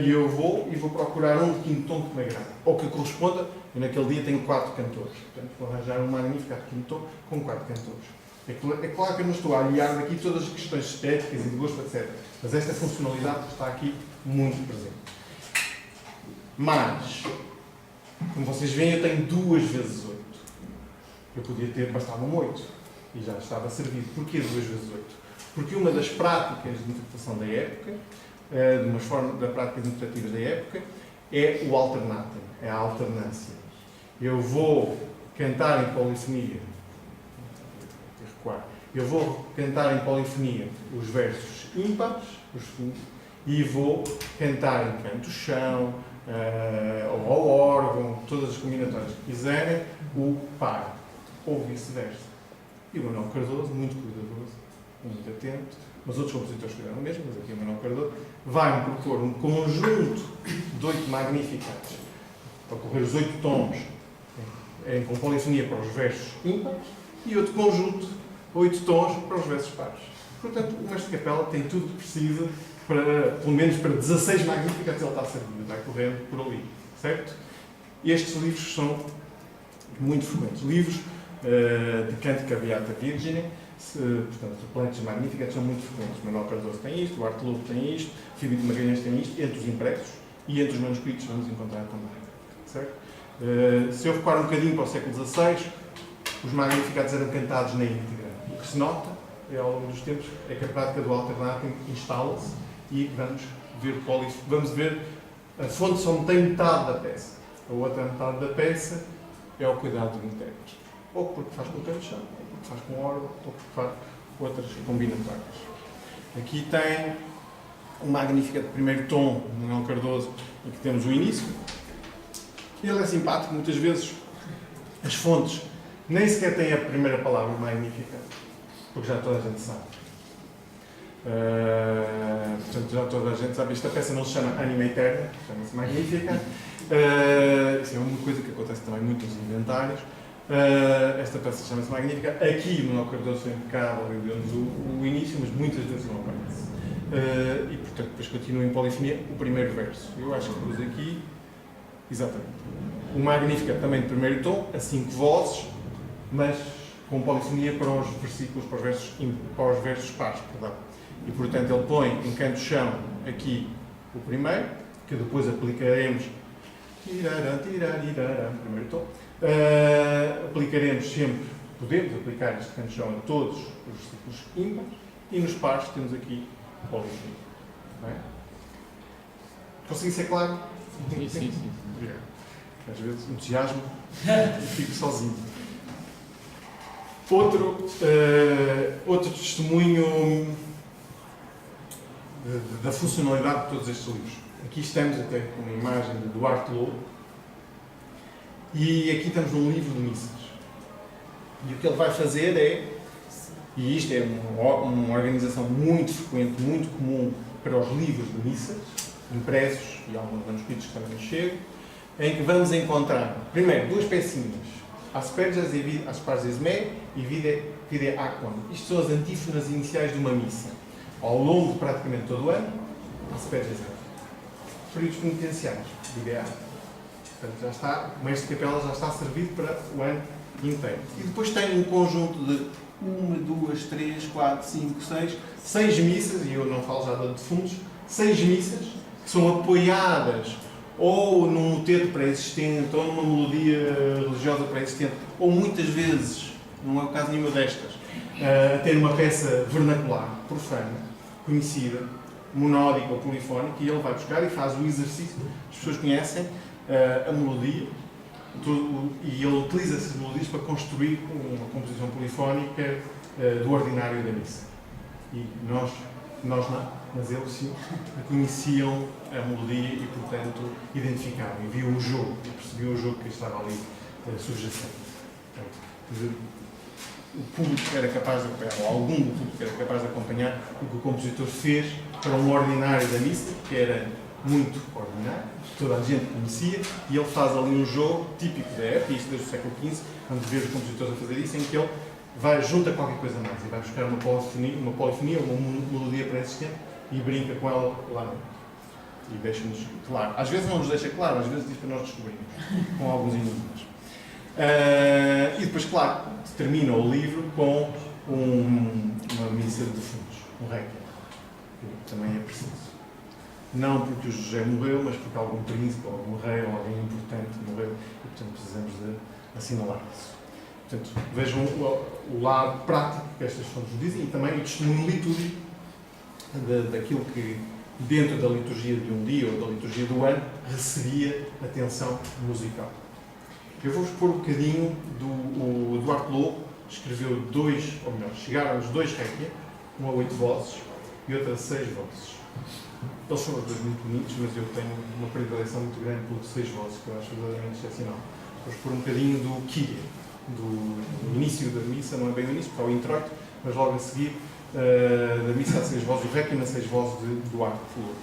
E eu vou procurar um de 5º tom que me agrada, ou que corresponda. Eu naquele dia tenho 4 cantores, portanto vou arranjar um Magnificat de 5º tom com 4 cantores. É claro que eu não estou a aliar daqui todas as questões estéticas e de gosto, etc. Mas esta funcionalidade está aqui muito presente. Mas, como vocês veem, eu tenho 2 vezes 8. Eu podia ter, bastava um 8 e já estava servido. Porquê 2 vezes 8? Porque uma das práticas de interpretação da época, de umas formas das práticas interpretativas da época, é o alternatum, é a alternância. Eu vou cantar em polifonia, recuar. Eu vou cantar em polifonia os versos ímpares, e vou cantar em canto-chão, ou ao órgão, todas as combinatórias que quiserem, o par, ou vice-versa. E o Manuel Cardoso, muito cuidadoso, muito atento, mas outros compositores fizeram o mesmo, mas aqui o Manuel Cardoso, vai-me propor um conjunto de 8 magnificados, para correr os 8 tons, com polifonia para os versos ímpares, e outro conjunto, 8 tons para os versos pares. Portanto, o mestre de capela tem tudo que precisa, pelo menos para 16 magnificados ele está servido, vai correndo por ali, certo? Estes livros são muito frequentes. Livros de Cântica Beata Virgine, portanto, suplementos magníficos são muito frequentes. Manuel Cardoso tem isto, o Arte Lobo tem isto, Filipe de Magalhães tem isto, entre os impressos e entre os manuscritos vamos encontrar também, certo? Se eu recuar um bocadinho para o século XVI, os magnificados eram cantados na íntegra. O que se nota, ao longo dos tempos, é que a prática do alternatum instala-se e vamos ver a fonte só tem metade da peça. A outra metade da peça é o cuidado do intérprete. Ou porque faz com o canto-chão, ou porque faz com órgão, ou porque faz outras combinatórias. Aqui tem o Magnificat de primeiro tom, do Manuel Cardoso, em que temos o início. Ele é simpático, muitas vezes as fontes nem sequer têm a primeira palavra Magnificat, porque já toda a gente sabe. Portanto, já toda a gente sabe. Esta peça não se chama Anima Eterna, chama-se Magnificat. Isso é uma coisa que acontece também muito nos inventários. Esta peça chama-se Magnífica. Aqui, o Manuel Cardoso foi impecável e deu-nos o início, mas muitas vezes não aparece. E, portanto, depois continua em polifonia o primeiro verso. Eu acho que pus aqui, exatamente, o Magnífica também de primeiro tom, a 5 vozes, mas com polifonia para os versículos, para os versos pares, perdão. E, portanto, ele põe em canto-chão aqui o primeiro, que depois aplicaremos primeiro tom. Aplicaremos sempre, podemos aplicar este canto-chão a todos os versículos ímpares, e nos pares temos aqui polifonia. É? Consegui ser claro?
Sim.
Obrigado. Às vezes entusiasmo e fico sozinho. Outro testemunho da funcionalidade de todos estes livros. Aqui estamos até com uma imagem de Duarte Lobo e aqui estamos num livro de missas. E o que ele vai fazer é, e isto é uma organização muito frequente, muito comum para os livros de missas, impressos e alguns manuscritos que também nos chegam, em que vamos encontrar, primeiro, duas pecinhas, Asperges e Asperges me e Vide Aquam. Isto são as antífonas iniciais de uma missa. Ao longo de praticamente todo o ano, Asperges me. Períodos penitenciários, Vide Aquam. Portanto, já está, o mestre de capela já está servido para o ano inteiro. E depois tem um conjunto de 1, 2, 3, 4, 5, 6 missas, e eu não falo já de defuntos, 6 missas que são apoiadas ou num moteto pré-existente, ou numa melodia religiosa pré-existente, ou muitas vezes, não é o caso nenhuma destas, a ter uma peça vernacular, profana, conhecida, monódica ou polifónica, e ele vai buscar e faz o exercício. As pessoas conhecem a melodia, e ele utiliza essas melodias para construir uma composição polifónica do ordinário da missa. E nós não, mas eles sim conheciam a melodia e, portanto, identificavam e viam o jogo, e percebiam o jogo que estava ali subjacente. O público era capaz de acompanhar, ou algum do público era capaz de acompanhar o que o compositor fez para um ordinário da missa, que era muito ordinário, toda a gente conhecia, e ele faz ali um jogo típico da época, isto desde o século XV, quando vê os compositores a fazer isso, em que ele vai junta qualquer coisa mais e vai buscar uma polifonia, uma melodia pré-existente e brinca com ela lá no meio. E deixa-nos claro. Às vezes não nos deixa claro, às vezes diz para nós descobrirmos, com alguns enigmas. E depois, claro, termina o livro com uma missa de defuntos, um requiem, que também é preciso. Não porque o José morreu, mas porque algum príncipe, ou algum rei, ou alguém importante morreu, e portanto precisamos de assinalar isso. Portanto, vejam o lado prático que estas fontes nos dizem e também o testemunho litúrgico daquilo que, dentro da liturgia de um dia ou da liturgia do ano, receberia atenção musical. Eu vou-vos pôr um bocadinho do Duarte Lobo escreveu dois, ou melhor, chegaram os dois Requiem, um a 8 vozes e outro a 6 vozes. Eles são os dois muito bonitos, mas eu tenho uma predileção muito grande pelo de 6 vozes, que eu acho verdadeiramente excepcional. Vamos pôr um bocadinho do Kyrie, do início da missa, não é bem o início, porque é o introito, mas logo a seguir da missa a 6 vozes, o Requiem a 6 vozes do Arco de Flor.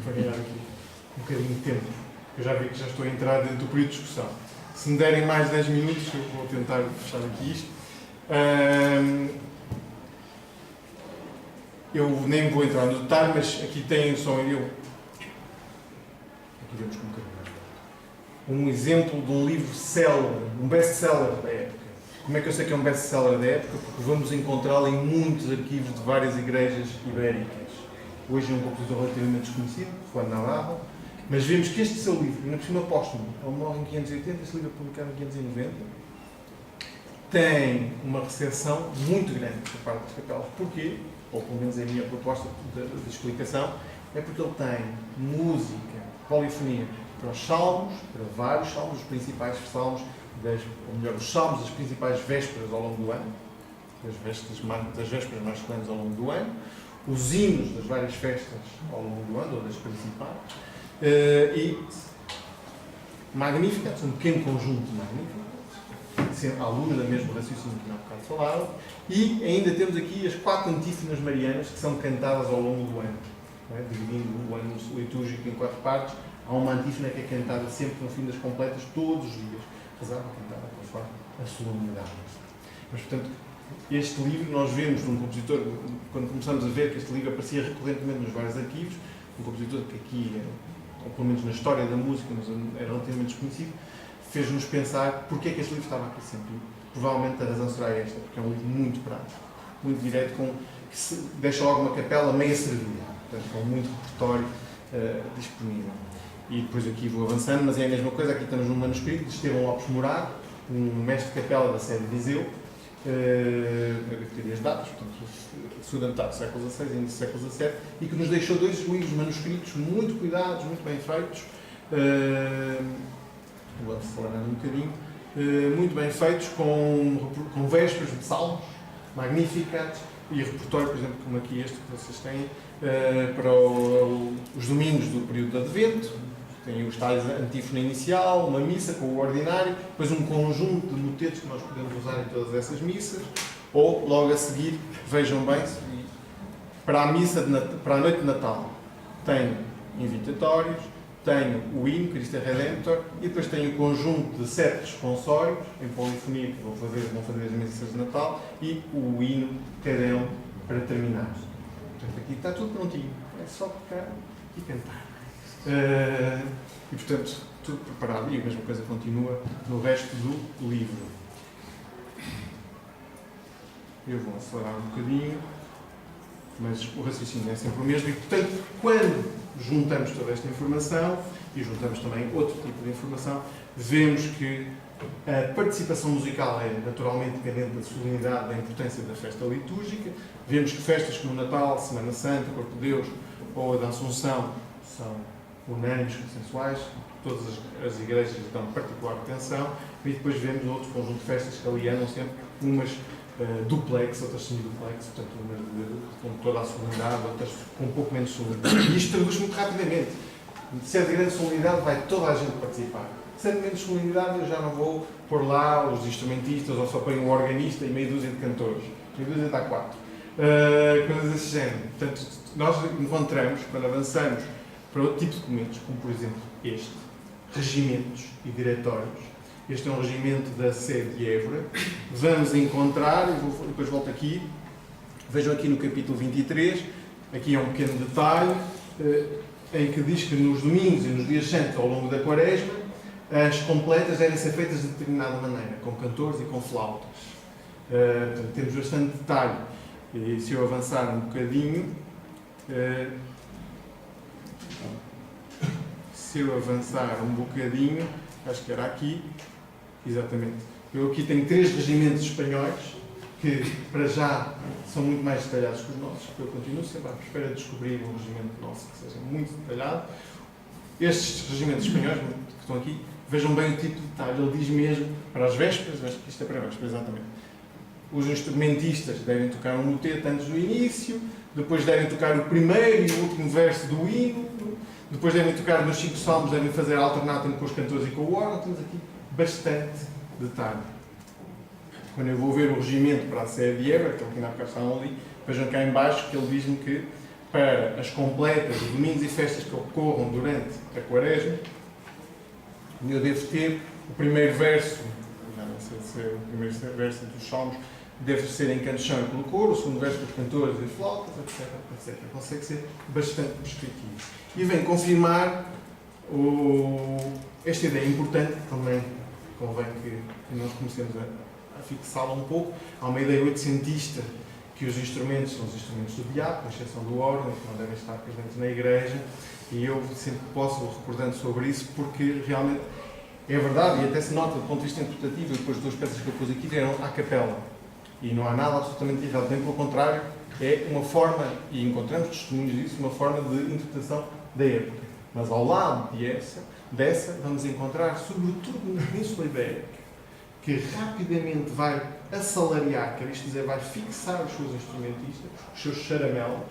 Para ganhar aqui um bocadinho de tempo. Eu já vi que já estou a entrar dentro do período de discussão. Se me derem mais 10 minutos, eu vou tentar fechar aqui isto. Eu nem vou entrar no detalhe, mas aqui tem só eu. Aqui vemos com um bocadinho mais perto. Um exemplo de um livro célebre, um best-seller da época. Como é que eu sei que é um best-seller da época? Porque vamos encontrá-lo em muitos arquivos de várias igrejas ibéricas. Hoje é um compositor relativamente desconhecido, Juan Navarro, mas vemos que este seu livro, ainda por cima póstumo, ele morre em 580, este livro é publicado em 590, tem uma recepção muito grande por parte dos capelas. Porquê? Ou pelo menos é a minha proposta de explicação, é porque ele tem música, polifonia para os salmos, para vários salmos, os principais salmos, ou melhor, os salmos das principais vésperas ao longo do ano, das vésperas mais solenes ao longo do ano, os hinos das várias festas ao longo do ano, ou das principais, e Magnificat, um pequeno conjunto de Magnificat, à luz da mesma raciocínio que há bocado falava, e ainda temos aqui as 4 antífonas marianas que são cantadas ao longo do ano, dividindo o ano litúrgico em 4 partes. Há uma antífona que é cantada sempre no fim das completas, todos os dias, rezada, cantada conforme a solenidade. Mas, portanto, este livro, nós vemos num compositor, quando começamos a ver que este livro aparecia recorrentemente nos vários arquivos, um compositor que aqui, ou pelo menos na história da música, mas era relativamente desconhecido, fez-nos pensar porque é que este livro estava aqui sempre. Provavelmente a razão será esta, porque é um livro muito prático, muito direto, que deixa logo uma capela meia servida, portanto, com muito repertório disponível. E depois aqui vou avançando, mas é a mesma coisa, aqui estamos num manuscrito de Estevão Lopes Morato, um mestre de capela da sede de Viseu, teria as datas, portanto, segunda metade do século XVI e início do século XVII, e que nos deixou 2 livros manuscritos muito cuidados, muito bem feitos, vou acelerar um bocadinho, muito bem feitos, com vésperas de salmos, Magnificat, e repertório, por exemplo, como aqui este que vocês têm, para os domingos do período de Advento. Tem os tais antífona inicial, uma missa com o ordinário, depois um conjunto de motetos que nós podemos usar em todas essas missas, ou logo a seguir, vejam bem, para a missa para a noite de Natal tenho invitatórios, tenho o hino, Cristo é Redentor, e depois tenho o conjunto de 7 responsórios em polifonia que vão fazer as missas de Natal, e o hino Tedeum para terminar. Portanto, aqui está tudo prontinho, é só tocar e cantar. E portanto, tudo preparado, e a mesma coisa continua no resto do livro. Eu vou acelerar um bocadinho, mas o raciocínio é sempre o mesmo, e portanto, quando juntamos toda esta informação e juntamos também outro tipo de informação, vemos que a participação musical é naturalmente dependente da solenidade, da importância da festa litúrgica. Vemos que festas como o Natal, Semana Santa, Corpo de Deus ou a da Assunção são unânimes, consensuais, todas as igrejas dão particular atenção, e depois vemos outro conjunto de festas que ali andam sempre, umas duplex, outras semi-duplex, portanto, umas com toda a solenidade, outras com um pouco menos solenidade. E isto traduz muito rapidamente. Se é de grande solenidade, vai toda a gente participar. Se é de menos solenidade, eu já não vou pôr lá os instrumentistas, ou só ponho um organista e meia dúzia de cantores. Meia dúzia dá 4. Coisas desse género. Portanto, nós encontramos, quando avançamos para outro tipo de documentos, como por exemplo este, regimentos e diretórios. Este é um regimento da Sé de Évora. Vamos encontrar, depois volto aqui, vejam aqui no capítulo 23, aqui é um pequeno detalhe, em que diz que nos domingos e nos dias santos ao longo da quaresma, as completas devem ser feitas de determinada maneira, com cantores e com flautas. Portanto, temos bastante detalhe. E se eu avançar um bocadinho, acho que era aqui, exatamente. Eu aqui tenho 3 regimentos espanhóis, que para já são muito mais detalhados que os nossos, porque eu continuo sempre à espera de descobrir um regimento nosso que seja muito detalhado. Estes regimentos espanhóis que estão aqui, vejam bem o tipo de detalhe, ele diz mesmo, para as vésperas, acho que isto é para vésperas, exatamente. Os instrumentistas devem tocar um moteto antes do início, depois devem tocar o primeiro e o último verso do hino, depois devem tocar nos 5 salmos, devem fazer alternatem com os cantores e com o órgão. Temos aqui bastante detalhe. Quando eu vou ver o regimento para a Sé de Évora, que aqui na bocado estavam ali, vejam cá em baixo que ele diz-me que para as completas, os domingos e festas que ocorram durante a quaresma, eu devo ter o primeiro verso, já não sei se é o primeiro verso dos salmos, deve ser em canção e pelo coro, o segundo verso dos cantores e flautas, etc, etc. Consegue ser bastante prescritivo. E vem confirmar esta ideia importante, que também convém que nós comecemos a fixá-la um pouco. Há uma ideia oitocentista que os instrumentos são os instrumentos do diabo, com exceção do órgão, que não devem estar presentes na igreja, e eu sempre posso recordando sobre isso, porque realmente é verdade, e até se nota do ponto de vista interpretativo, e depois 2 peças que eu pus aqui vieram à capela. E não há nada absolutamente errado, bem pelo contrário, é uma forma, e encontramos testemunhos disso, uma forma de interpretação da época. Mas ao lado dessa vamos encontrar, sobretudo na Península Ibérica, que rapidamente vai assalariar, quer isto dizer, vai fixar os seus instrumentistas, os seus charamelas,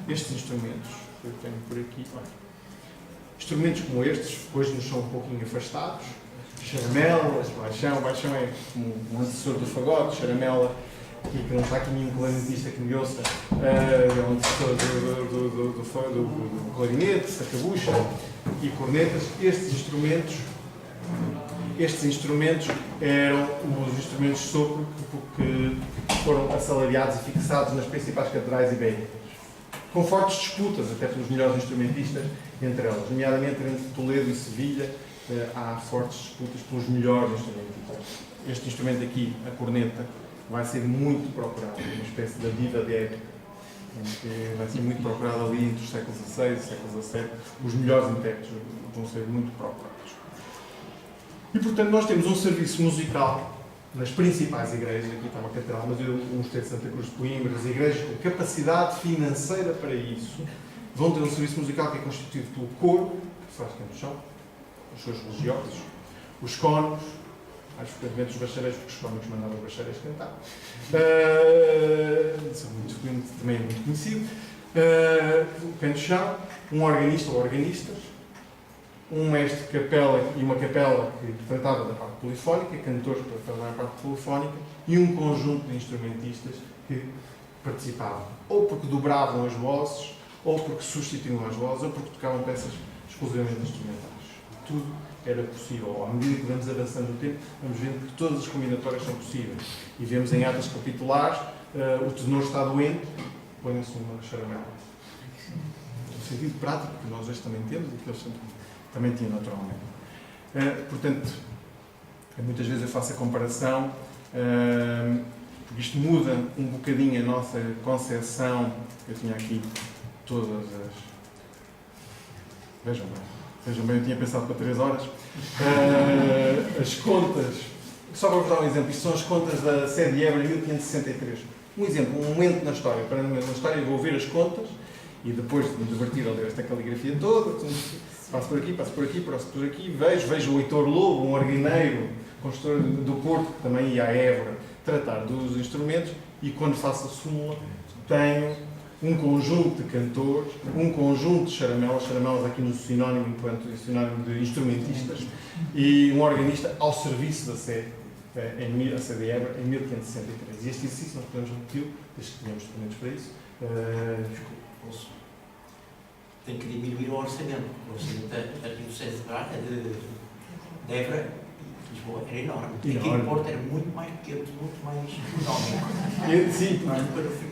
estes instrumentos, que eu tenho por aqui, instrumentos como estes, hoje nos são um pouquinho afastados, charamelas, baixão é como um antecessor do fagote, charamela, que não está aqui nenhum clarinetista que me ouça, é um antecessor do clarinete, sacabucha e cornetas. Estes instrumentos eram os instrumentos de sopro que foram assalariados e fixados nas principais catedrais ibéricas, com fortes disputas até pelos melhores instrumentistas entre elas, nomeadamente entre Toledo e Sevilha. Há fortes disputas pelos melhores instrumentistas. Este instrumento aqui, a corneta, vai ser muito procurado, uma espécie da diva de época, que vai ser muito procurado ali entre os séculos XVI e séculos XVII. Os melhores intérpretes vão ser muito procurados. E, portanto, nós temos um serviço musical nas principais igrejas, aqui está uma catedral, mas o Mosteiro de Santa Cruz de Coimbra, as igrejas com capacidade financeira para isso, vão ter um serviço musical que é constituído pelo coro, que se faz no chão, os seus religiosos, os conos, mais frequentemente os bacharéis, porque os cómicos mandavam os bacharéis cantar. São muito, também é muito conhecido. O canto-chão, um organista ou organistas, um mestre de capela e uma capela que tratava da parte polifónica, cantores para fazer a parte polifónica, e um conjunto de instrumentistas que participavam, ou porque dobravam as vozes, ou porque substituíam as vozes, ou porque tocavam peças exclusivamente instrumentais. Tudo era possível. À medida que vamos avançando no tempo, vamos vendo que todas as combinatórias são possíveis. E vemos em atas capitulares, o tenor está doente, põe-se uma charamela. No sentido prático, que nós hoje também temos e que eles também tinham naturalmente. Portanto, muitas vezes eu faço a comparação, porque isto muda um bocadinho a nossa concepção. Eu tinha aqui todas as... Vejam bem, eu tinha pensado para 3 horas. As contas, só para vos dar um exemplo, isto são as contas da sede de Évora em 1563. Um exemplo, um momento na história. Para na história eu vou ver as contas e depois de me divertir a ler esta caligrafia toda, passo por aqui, passo por aqui, vejo o Heitor Lobo, um orguineiro, construtor do Porto, que também ia a Évora tratar dos instrumentos, e quando faço a súmula tenho um conjunto de cantores, um conjunto de charamelas aqui no sinónimo, enquanto sinónimo de instrumentistas, e um organista ao serviço da sede, a sede de Évora, em 1563. E este exercício nós podemos repetir, desde que tenhamos documentos para isso.
Tem que diminuir o orçamento. O orçamento da Diocese de Évora, Lisboa, era enorme. Aqui em Porto era muito mais pequeno, muito mais económico.
Sim,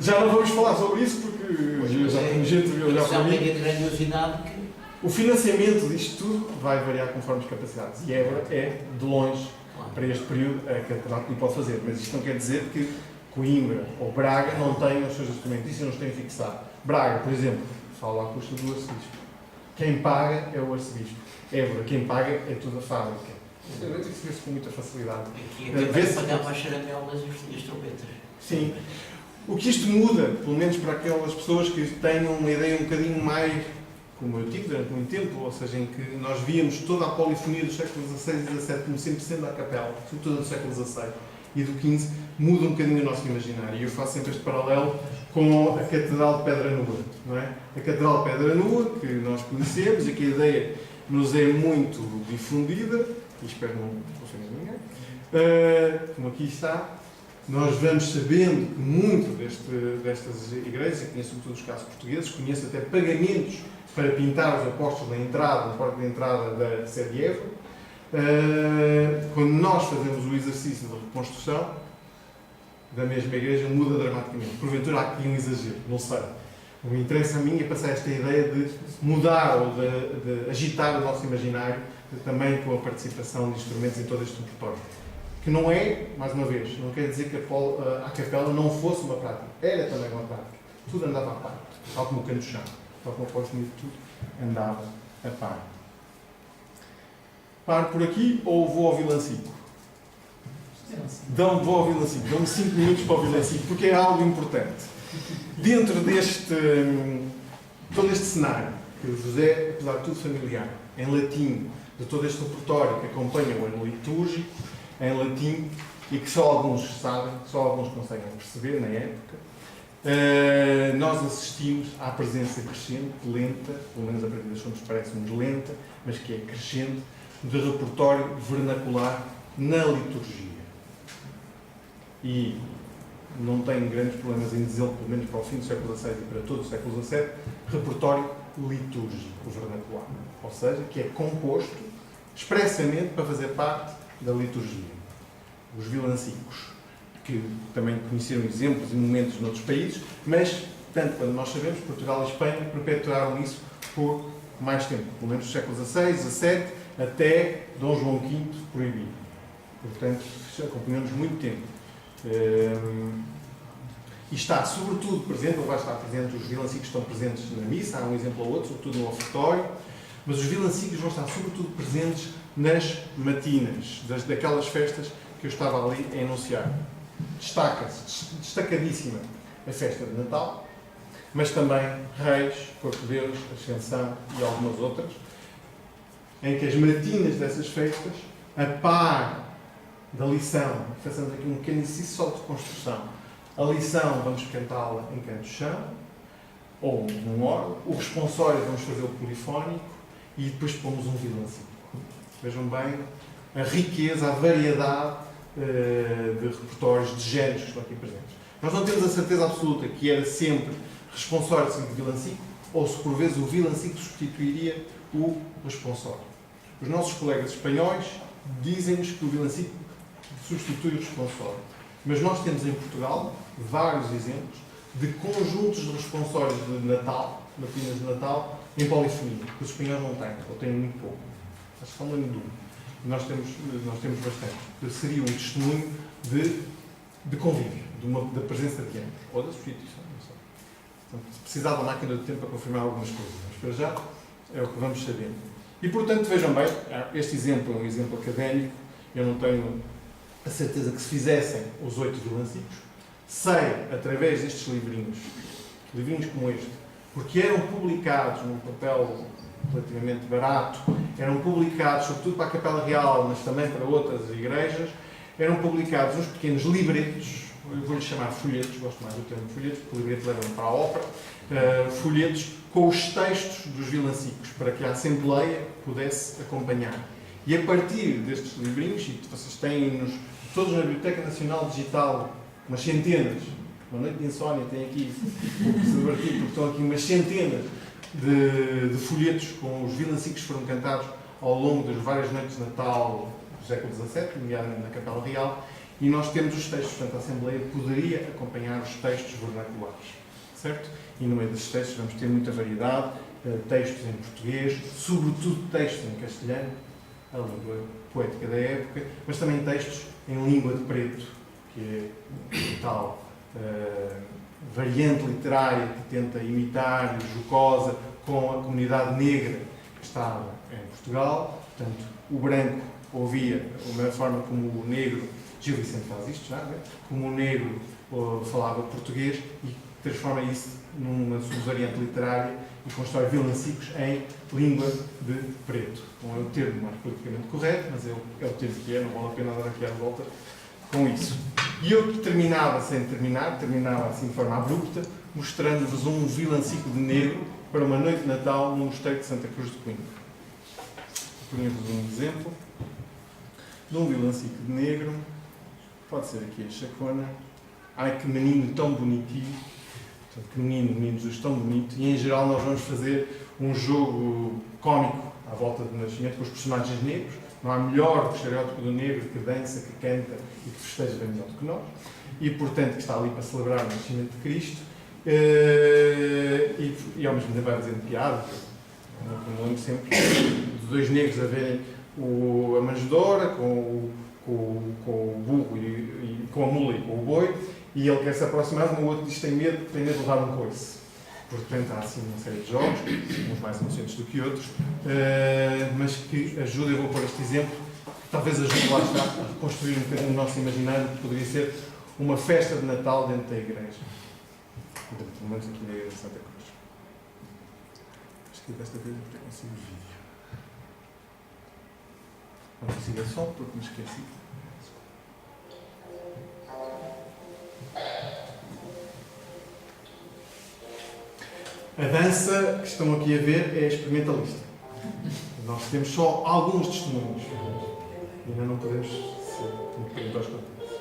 já não vamos falar sobre isso porque já temos gente que já
foi a grandiosidade que...
O financiamento disto tudo vai variar conforme as capacidades. E Évora é, de longe, para este período, a catedral que lhe pode fazer. Mas isto não quer dizer que Coimbra ou Braga não tenham os seus instrumentos. Isso não os têm fixado. Braga, por exemplo, fala à custa do arcebispo. Quem paga é o arcebispo. Évora, quem paga é toda a fábrica. Isso vê-se com muita facilidade.
Aqui é pagar para as charamelas e as trompetas.
Sim. O que isto muda, pelo menos para aquelas pessoas que tenham uma ideia um bocadinho mais, como eu tive durante muito tempo, ou seja, em que nós víamos toda a polifonia dos séculos XVI e XVII como sempre sendo a capela, sobretudo do século XVI e do XV, muda um bocadinho o nosso imaginário. E eu faço sempre este paralelo com a Catedral de Pedra Nua, não é? A Catedral de Pedra Nua, que nós conhecemos e que a ideia nos é muito difundida, e espero não ofender ninguém, como aqui está, nós vamos sabendo que muito destas igrejas, e conheço sobretudo os casos portugueses, conheço até pagamentos para pintar os apóstolos na entrada, na porta de entrada da sede de Évora. Quando nós fazemos o exercício de reconstrução da mesma igreja, muda dramaticamente. Porventura há aqui um exagero, não sei. O que me interessa a mim é passar esta ideia de mudar ou de agitar o nosso imaginário também com a participação de instrumentos em todo este repertório. Que não é, mais uma vez, não quer dizer que a capela não fosse uma prática. Era também uma prática. Tudo andava à parte. Tal como o canto-chão. Tal como o pós-bonito, tudo andava a par. Paro por aqui ou vou ao vilancico? Vou ao vilancico. Dão-me 5 minutos para o vilancico, porque é algo importante. Dentro deste todo este cenário, que vos é, apesar de tudo, familiar, em latim, de todo este repertório que acompanha o ano litúrgico, em latim, e que só alguns sabem, só alguns conseguem perceber na época, nós assistimos à presença crescente, lenta, pelo menos a partir das fontes parece-nos lenta, mas que é crescente, de repertório vernacular na liturgia. E não tenho grandes problemas em dizê-lo, pelo menos para o fim do século XVI e para todo o século XVII, repertório litúrgico vernacular. Ou seja, que é composto expressamente para fazer parte da liturgia. Os vilancicos, que também conheceram exemplos e momentos noutros países, mas, tanto quando nós sabemos, Portugal e Espanha perpetuaram isso por mais tempo, pelo menos dos séculos XVI, XVII, até Dom João V proibido. Portanto, acompanhamos muito tempo. E está, sobretudo, presente, ou vai estar presente, os vilancicos estão presentes na missa, há um exemplo ou outro, sobretudo no ofertório, mas os vilancicos vão estar, sobretudo, presentes nas matinas, daquelas festas que eu estava ali a enunciar. Destaca-se, destacadíssima, a festa de Natal, mas também Reis, Corpo de Deus, Ascensão e algumas outras, em que as matinas dessas festas, a par da lição, façamos aqui um pequeno exercício só de reconstrução. A lição vamos cantá-la em canto de chão, ou num órgão. O responsório vamos fazê-lo polifónico e depois pomos um violãocinho. Vejam bem a riqueza, a variedade de repertórios, de géneros que estão aqui presentes. Nós não temos a certeza absoluta que era sempre responsório seguido de vilancico, ou se por vezes o vilancico substituiria o responsório. Os nossos colegas espanhóis dizem-nos que o vilancico substitui o responsório. Mas nós temos em Portugal vários exemplos de conjuntos de responsórios de Natal, matinas de Natal, em polifonia, que os espanhóis não têm, ou têm muito pouco. Acho que só me lembro de um. Nós temos bastante. Que seria um testemunho de convívio, da presença de ambos, ou da substituição, não sei. Portanto, se precisar da máquina do tempo para confirmar algumas coisas, mas para já é o que vamos sabendo. E, portanto, vejam bem, este exemplo é um exemplo académico, eu não tenho a certeza que se fizessem os 8 vilancicos, sei, através destes livrinhos como este, porque eram publicados num papel relativamente barato, eram publicados sobretudo para a Capela Real, mas também para outras igrejas, eram publicados uns pequenos libretos, eu vou-lhes chamar folhetos, gosto mais do termo folhetos, porque o libreto leva para a ópera, folhetos com os textos dos vilancicos, para que a Assembleia pudesse acompanhar. E a partir destes livrinhos, e vocês têm-nos todos na Biblioteca Nacional Digital, umas centenas, uma noite de insónia tem aqui, porque estão aqui umas centenas de folhetos com os vilancicos que foram cantados ao longo das várias noites de Natal do século XVII, nomeadamente na Capela Real, e nós temos os textos, portanto a Assembleia poderia acompanhar os textos vernaculares, certo? E no meio desses textos vamos ter muita variedade, textos em português, sobretudo textos em castelhano, a língua poética da época, mas também textos em língua de preto, que é tal variante literária que tenta imitar, jocosa, com a comunidade negra que estava em Portugal. Portanto, o branco ouvia a mesma forma como o negro, Gil Vicente faz isto já, né? Como o negro falava português e transforma isso numa subvariante literária e constrói vilancicos em língua de preto. Não é o termo mais politicamente correto, mas é o termo que é, não vale a pena dar aqui à volta com isso. E eu terminava sem terminar, terminava assim de forma abrupta, mostrando-vos um vilancico de negro para uma noite de Natal no mosteiro de Santa Cruz de Coimbra. Ponho-vos um exemplo de um vilancico de negro, pode ser aqui a chacona. Ai, que menino tão bonitinho. Portanto, que menino Jesus tão bonito. E em geral nós vamos fazer um jogo cómico à volta do nascimento com os personagens negros. Não há melhor do estereótipo do negro que dança, que canta e que festeja bem melhor do que nós. E, portanto, que está ali para celebrar o nascimento de Cristo. E ao mesmo tempo vai dizendo piada. Eu me lembro sempre de dois negros a verem a manjedoura com o burro e com a mula e com o boi. E ele quer se aproximar, mas o outro diz que tem medo de levar um coice. Portanto, há assim uma série de jogos, uns mais inocentes do que outros, mas que ajuda, eu vou pôr este exemplo, que talvez ajude lá está a reconstruir um bocadinho o nosso imaginário, que poderia ser uma festa de Natal dentro da igreja. Portanto, pelo menos aqui na igreja de Santa Cruz. Acho que desta vez eu consigo o vídeo. Não consigo a som, porque me esqueci. A dança que estão aqui a ver é experimentalista. Nós temos só alguns testemunhos. Ainda não podemos ser muito perguntados quanto a isso.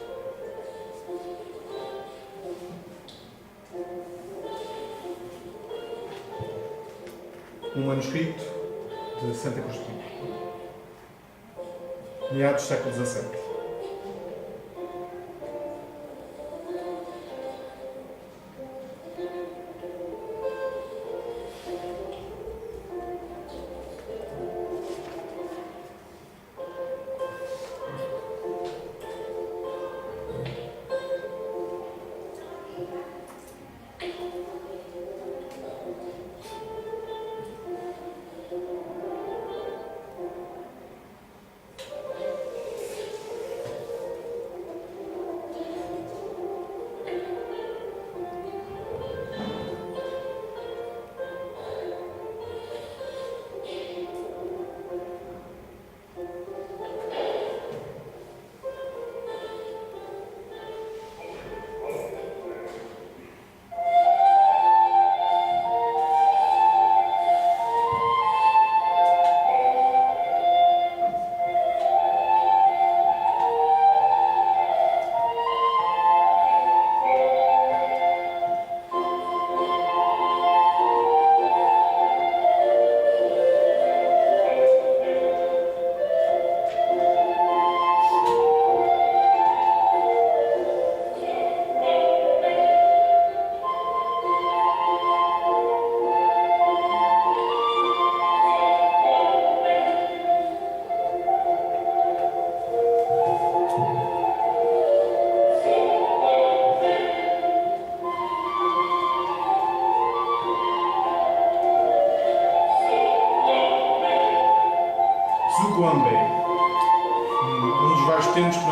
Um manuscrito de Santa Cruz de Coimbra, meados do século XVII.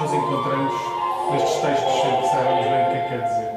nós encontramos nestes textos sem que saibamos bem o que é que quer dizer.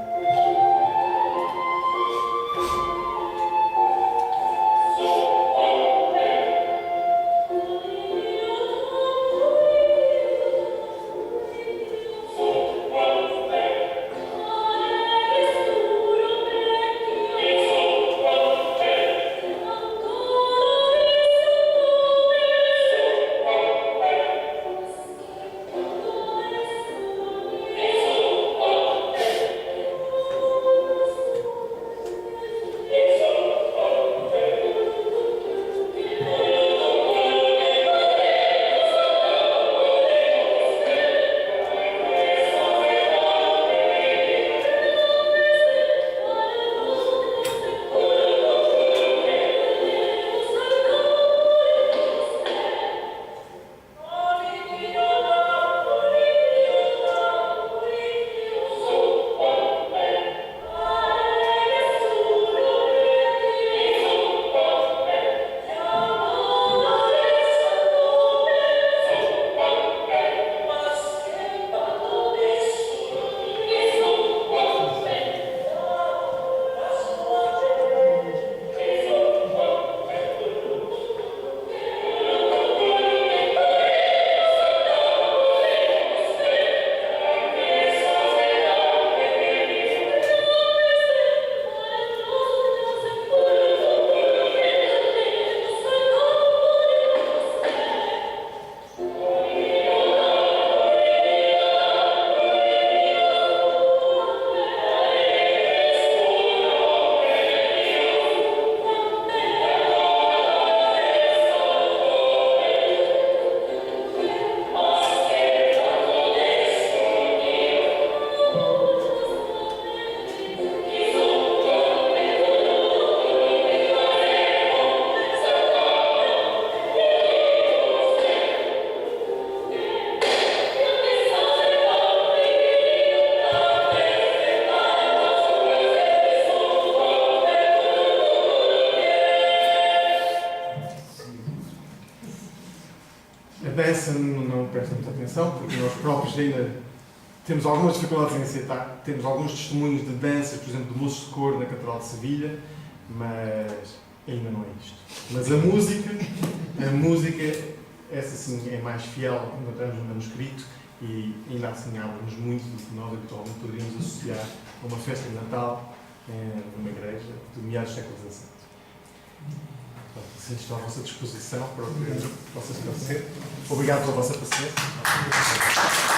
Dança não presta muita atenção, porque nós próprios ainda temos algumas dificuldades em aceitar. Temos alguns testemunhos de danças, por exemplo, de moços de cor na Catedral de Sevilha, mas ainda não é isto. Mas a música, essa sim é mais fiel, encontramos no manuscrito, e ainda assim abre-nos muito do que nós habitualmente poderíamos associar a uma festa de Natal numa igreja de meados do século XVII. Assim, estou à vossa disposição para o que possa esclarecer. Obrigado pela vossa paciência.